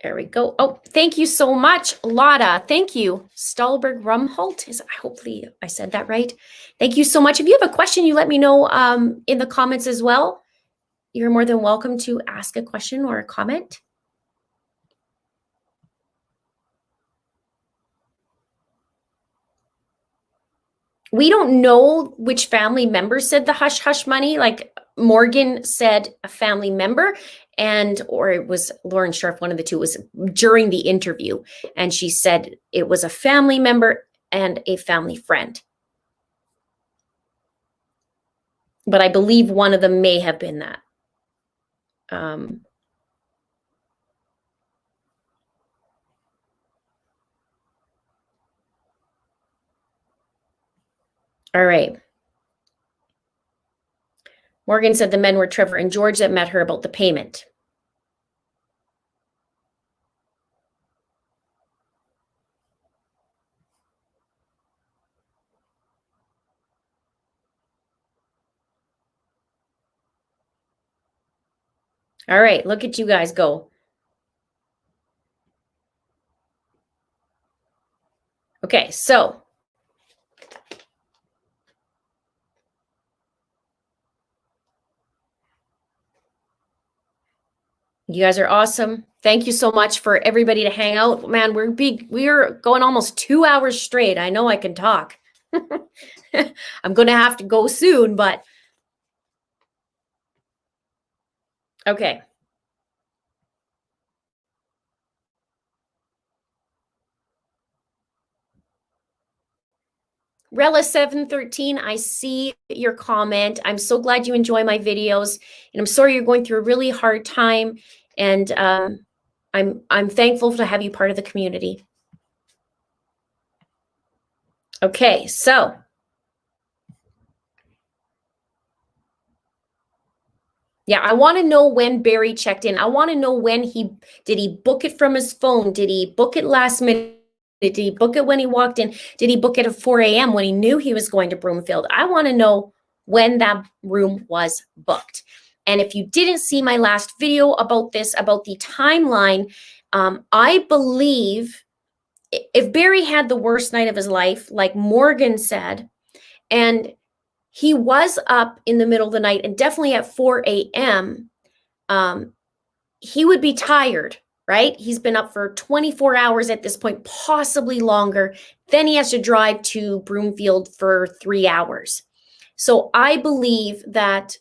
there we go. Oh, thank you so much, Lotta. Thank you. Stahlberg Rumholt. Hopefully I said that right. Thank you so much. If you have a question, you let me know in the comments as well. You're more than welcome to ask a question or a comment. We don't know which family member said the hush hush money. Like Morgan said a family member, or it was Lauren Sharp, one of the two. It was during the interview, and she said it was a family member and a family friend. But I believe one of them may have been that. All right. Morgan said the men were Trevor and George that met her about the payment. All right, look at you guys go. Okay, so you guys are awesome. Thank you so much for everybody to hang out. Man, we're going almost 2 hours straight. I know I can talk. I'm going to have to go soon, but okay. Rella713, I see your comment. I'm so glad you enjoy my videos, and I'm sorry you're going through a really hard time, and I'm thankful to have you part of the community. Okay, so yeah, I want to know when Barry checked in. I want to know when did he book it from his phone? Did he book it last minute? Did he book it when he walked in? Did he book it at 4 a.m. when he knew he was going to Broomfield? I want to know when that room was booked. And if you didn't see my last video about this, about the timeline, I believe if Barry had the worst night of his life, like Morgan said, and he was up in the middle of the night and definitely at 4 a.m., he would be tired, right? He's been up for 24 hours at this point, possibly longer. Then he has to drive to Broomfield for 3 hours. So I believe that,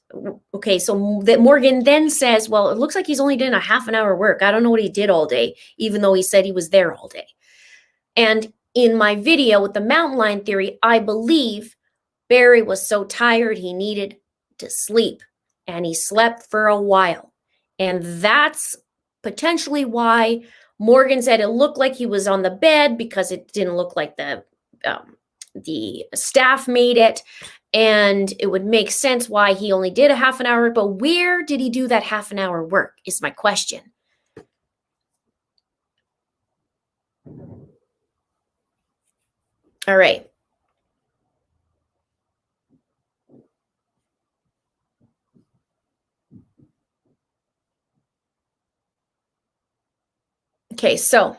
okay, so that Morgan then says, well, it looks like he's only doing a half an hour work. I don't know what he did all day, even though he said he was there all day. And in my video with the mountain lion theory, I believe Barry was so tired he needed to sleep, and he slept for a while. And that's potentially why Morgan said it looked like he was on the bed, because it didn't look like the staff made it. And it would make sense why he only did a half an hour. But where did he do that half an hour work is my question. All right. Okay, so.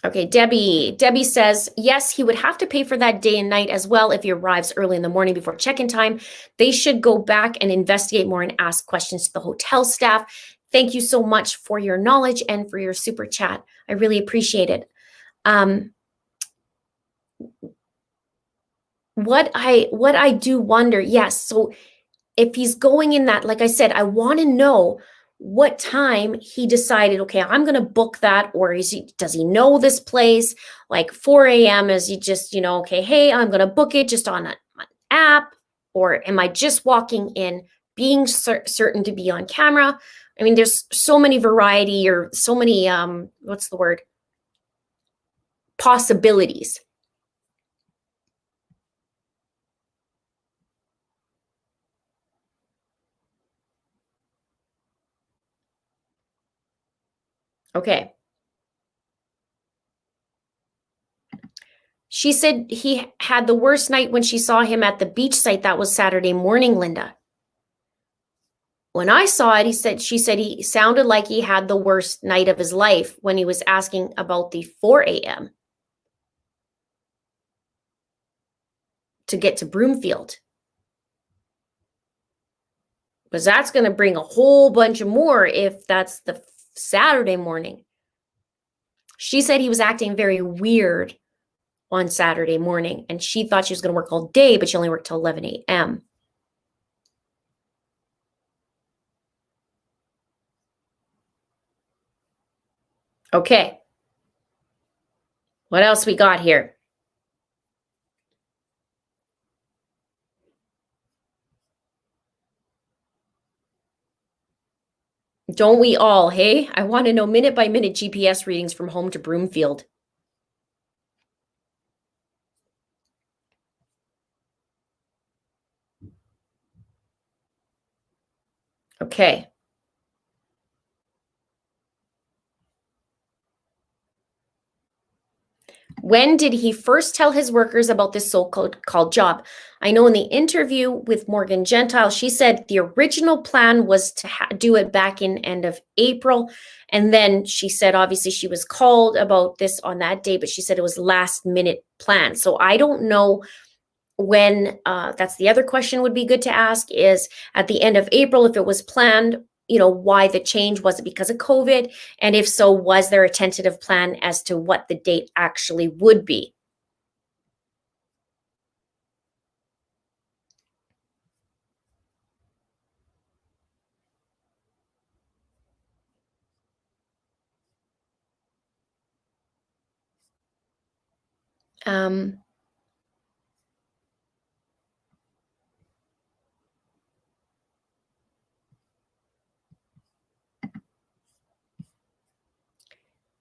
Okay, Debbie says, yes, he would have to pay for that day and night as well if he arrives early in the morning before check-in time. They should go back and investigate more and ask questions to the hotel staff. Thank you so much for your knowledge and for your super chat. I really appreciate it. What I do wonder, yes, so if he's going in that, like I said, I want to know what time he decided, okay, I'm going to book that, or does he know this place? Like 4 a.m., is he just, okay, hey, I'm going to book it just on an app, or am I just walking in, being certain to be on camera? I mean, there's so many variety, or so many, what's the word? Possibilities. Okay. She said he had the worst night when she saw him at the beach site. That was Saturday morning, Linda. When I saw it, she said he sounded like he had the worst night of his life when he was asking about the 4 a.m. to get to Broomfield. Because that's going to bring a whole bunch of more if that's the Saturday morning. She said he was acting very weird on Saturday morning, and she thought she was going to work all day, but she only worked till 11 a.m. Okay. What else we got here? Don't we all, hey? I want to know minute by minute GPS readings from home to Broomfield. Okay. When did he first tell his workers about this so-called job? I know in the interview with Morgan Gentile, she said the original plan was to do it back in end of April. And then she said, obviously, she was called about this on that day, but she said it was last minute plan. So I don't know when, that's the other question would be good to ask, is at the end of April, if it was planned, why the change? Was it because of COVID? And if so, was there a tentative plan as to what the date actually would be?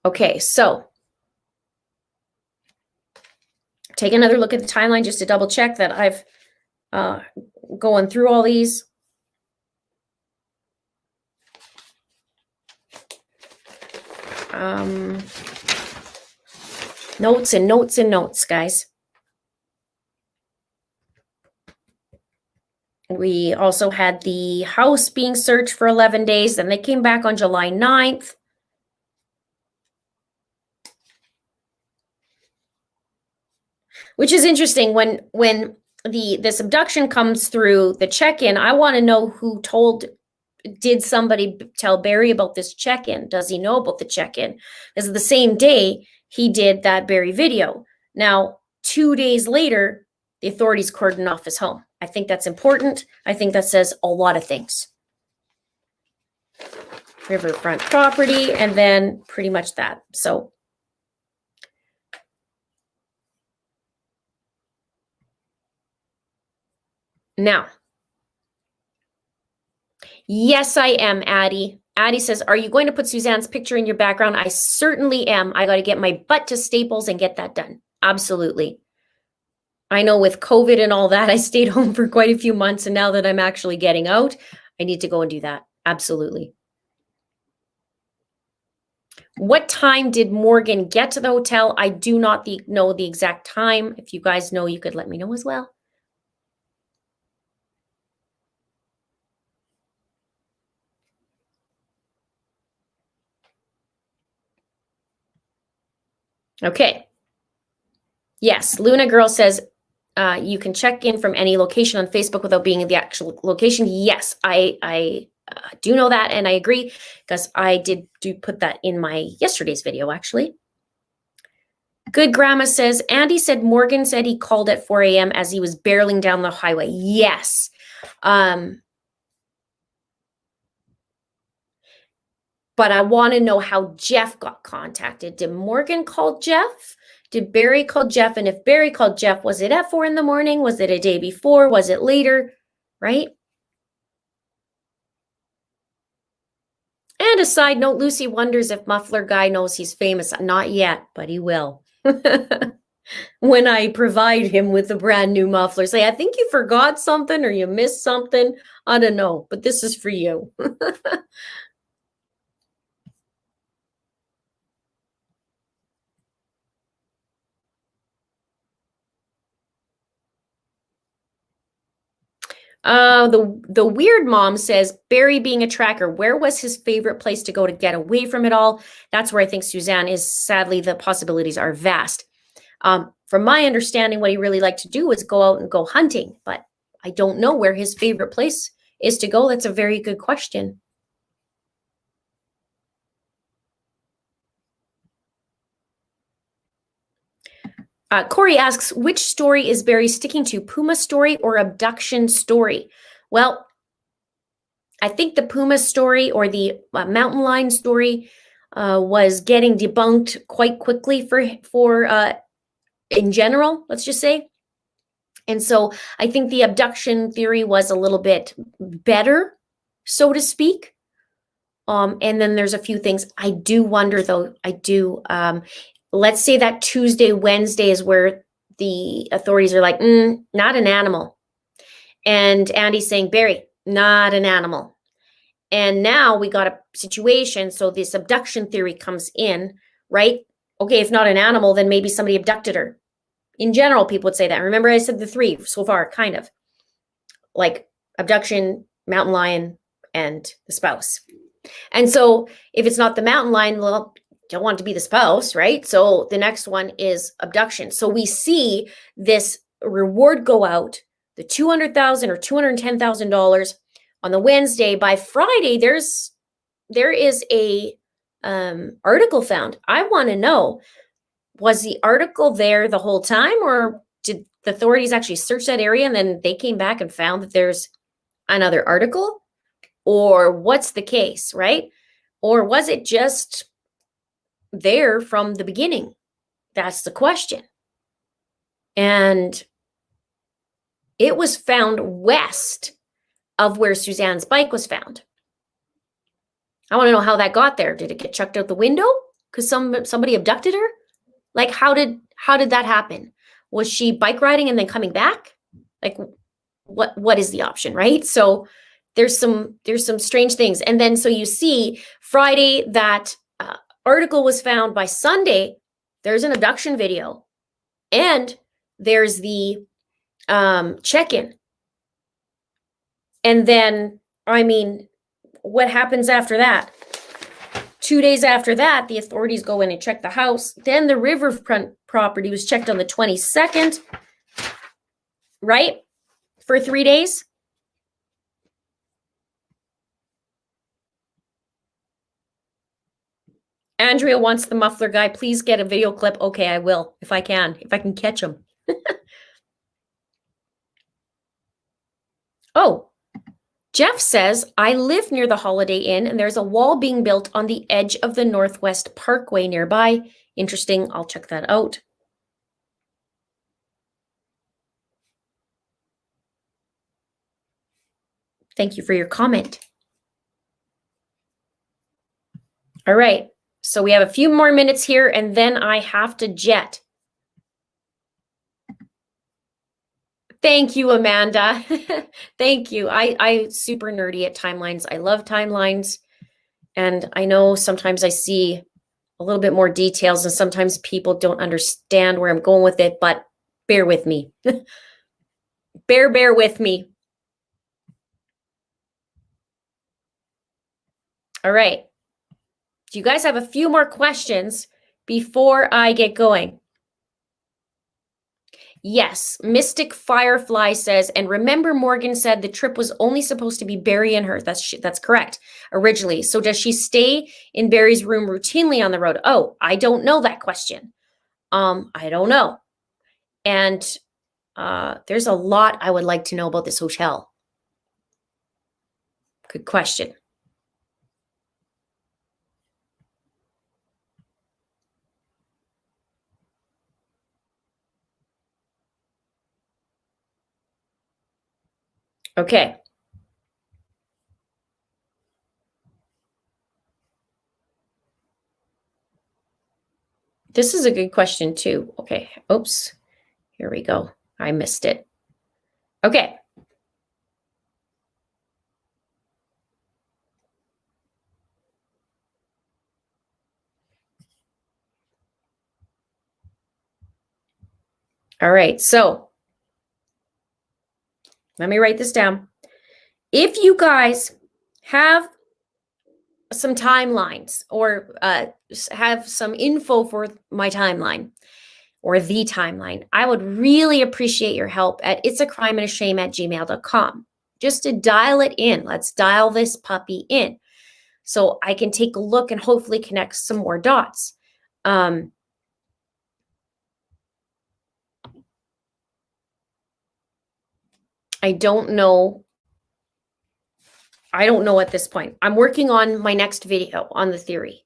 Okay, so take another look at the timeline just to double check that I've going through all these. Notes and notes and notes, guys. We also had the house being searched for 11 days. Then they came back on July 9th. Which is interesting. When this abduction comes through the check-in, I want to know who did somebody tell Barry about this check-in? Does he know about the check-in? Because the same day he did that Barry video. Now, 2 days later, the authorities cordoned off his home. I think that's important. I think that says a lot of things. Riverfront property, and then pretty much that. So now, yes, I am, Addie. Addie says, are you going to put Suzanne's picture in your background? I certainly am. I got to get my butt to Staples and get that done. Absolutely. I know with COVID and all that, I stayed home for quite a few months. And now that I'm actually getting out, I need to go and do that. Absolutely. What time did Morgan get to the hotel? I do not know the exact time. If you guys know, you could let me know as well. Okay. Yes, Luna Girl says you can check in from any location on Facebook without being in the actual location. Yes, I do know that, and I agree because I do put that in my yesterday's video, actually. Good Grandma says, Andy said Morgan said he called at 4 a.m. as he was barreling down the highway. Yes. But I want to know how Jeff got contacted. Did Morgan call Jeff? Did Barry call Jeff? And if Barry called Jeff, was it at 4 in the morning? Was it a day before? Was it later? Right? And a side note, Lucy wonders if Muffler Guy knows he's famous. Not yet, but he will. When I provide him with a brand new muffler. Say, I think you forgot something or you missed something. I don't know, but this is for you. The weird mom says, Barry being a tracker, where was his favorite place to go to get away from it all? That's where I think Suzanne is. Sadly, the possibilities are vast. From my understanding, what he really liked to do was go out and go hunting, but I don't know where his favorite place is to go. That's a very good question. Corey asks, which story is Barry sticking to, Puma story or abduction story? Well, I think the Puma story or the mountain lion story was getting debunked quite quickly for in general, let's just say. And so I think the abduction theory was a little bit better, so to speak. And then there's a few things I do wonder, though. Let's say that Tuesday, Wednesday is where the authorities are like, not an animal. And Andy's saying, Barry, not an animal. And now we got a situation. So this abduction theory comes in, right? Okay, if not an animal, then maybe somebody abducted her. In general, people would say that. Remember, I said the three so far, kind of. Like abduction, mountain lion, and the spouse. And so if it's not the mountain lion, well, don't want it to be the spouse, right? So the next one is abduction. So we see this reward go out, the $200,000 or $210,000 on the Wednesday. By Friday, there is a article found. I want to know, was the article there the whole time, or did the authorities actually search that area and then they came back and found that there's another article? Or what's the case, right? Or was it just there from the beginning? That's the question. And it was found west of where Suzanne's bike was found. I want to know how that got there. Did it get chucked out the window because somebody abducted her? Like, how did that happen? Was she bike riding and then coming back? Like, what is the option, right? So there's some strange things. And then so you see Friday that article was found by Sunday, there's an abduction video and there's the check-in. And then, I mean, what happens after that? 2 days after that, the authorities go in and check the house. Then the riverfront property was checked on the 22nd, right? For 3 days. Andrea wants the muffler guy. Please get a video clip. Okay, I will, if I can catch him. Oh, Jeff says, I live near the Holiday Inn and there's a wall being built on the edge of the Northwest Parkway nearby. Interesting. I'll check that out. Thank you for your comment. All right. So we have a few more minutes here and then I have to jet. Thank you, Amanda. Thank you. I super nerdy at timelines. I love timelines. And I know sometimes I see a little bit more details and sometimes people don't understand where I'm going with it, but bear with me. bear with me. All right. Do you guys have a few more questions before I get going? Yes, Mystic Firefly says, and remember Morgan said the trip was only supposed to be Barry and her. That's correct, originally. So does she stay in Barry's room routinely on the road? Oh, I don't know that question. I don't know. And there's a lot I would like to know about this hotel. Good question. Okay. This is a good question too. Okay. Oops. Here we go. I missed it. Okay. All right. So let me write this down. If you guys have some timelines or have some info for my timeline or the timeline, I would really appreciate your help at itsacrimeandashame@gmail.com. Just to dial it in. Let's dial this puppy in so I can take a look and hopefully connect some more dots. I don't know. I don't know at this point. I'm working on my next video on the theory.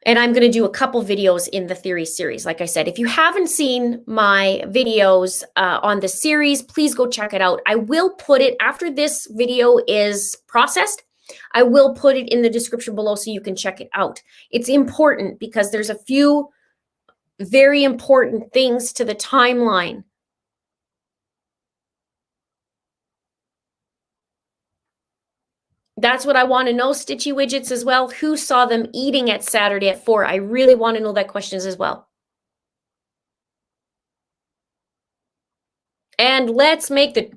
And I'm going to do a couple videos in the theory series. Like I said, if you haven't seen my videos on the series, please go check it out. I will put it after this video is processed. I will put it in the description below so you can check it out. It's important because there's a few very important things to the timeline. That's what I want to know, Stitchy Widgets, as well. Who saw them eating at Saturday at 4? I really want to know that questions as well. And let's make the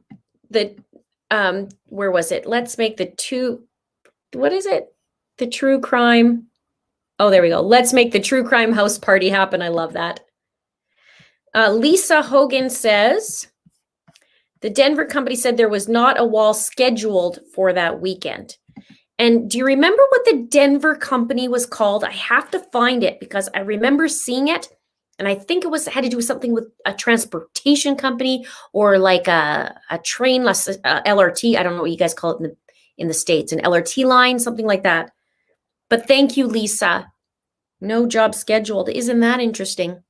where was it? Let's make the what is it? The true crime. Oh, there we go. Let's make the true crime house party happen. I love that. Lisa Hogan says, the Denver company said there was not a wall scheduled for that weekend. And do you remember what the Denver company was called? I have to find it because I remember seeing it. And I think it had to do with something with a transportation company or like a train, LRT. I don't know what you guys call it in the States, an LRT line, something like that. But thank you, Lisa. No job scheduled. Isn't that interesting?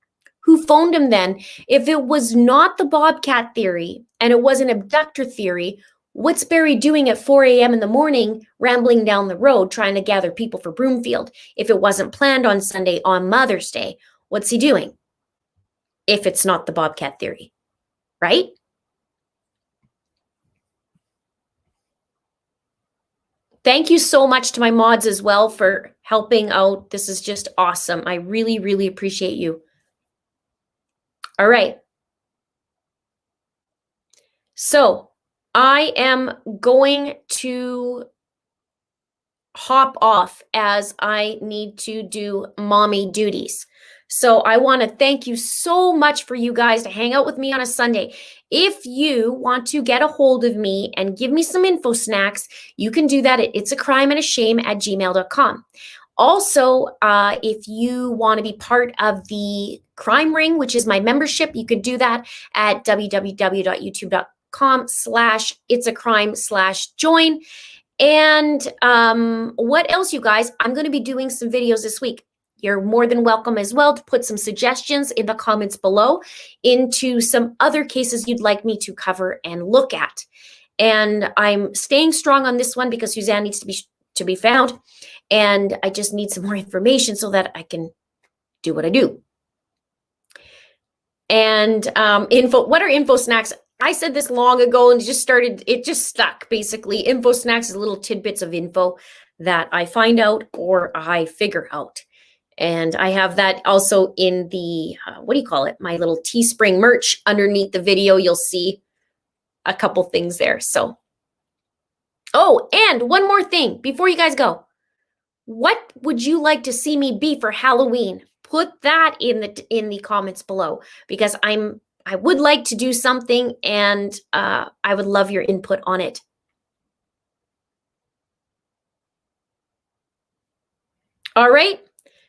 Who phoned him then? If it was not the Bobcat theory and it was an abductor theory, what's Barry doing at 4 a.m. in the morning, rambling down the road, trying to gather people for Broomfield? If it wasn't planned on Sunday, on Mother's Day, what's he doing? If it's not the Bobcat theory, right? Thank you so much to my mods as well for helping out. This is just awesome. I really, really appreciate you. All right. So I am going to hop off as I need to do mommy duties. So I want to thank you so much for you guys to hang out with me on a Sunday. If you want to get a hold of me and give me some info snacks, you can do that at itsacrimeandashame@gmail.com. Also, if you want to be part of the Crime Ring, which is my membership, you can do that at www.youtube.com/itsacrime/join. And what else, you guys? I'm going to be doing some videos this week. You're more than welcome as well to put some suggestions in the comments below into some other cases you'd like me to cover and look at. And I'm staying strong on this one because Suzanne needs to be found. And I just need some more information so that I can do what I do. And what are info snacks? I said this long ago and it just stuck basically. Info snacks is little tidbits of info that I find out or I figure out. And I have that also in the, what do you call it? My little Teespring merch underneath the video. You'll see a couple things there. So, oh, and one more thing before you guys go. What would you like to see me be for Halloween? Put that in the comments below because I would like to do something and I would love your input on it. All right.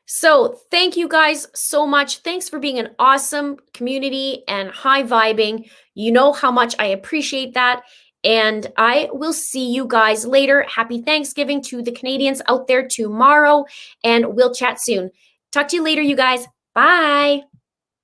So thank you guys so much. Thanks for being an awesome community and high vibing. You know how much I appreciate that. And I will see you guys later. Happy Thanksgiving to the Canadians out there tomorrow. And we'll chat soon. Talk to you later, you guys. Bye.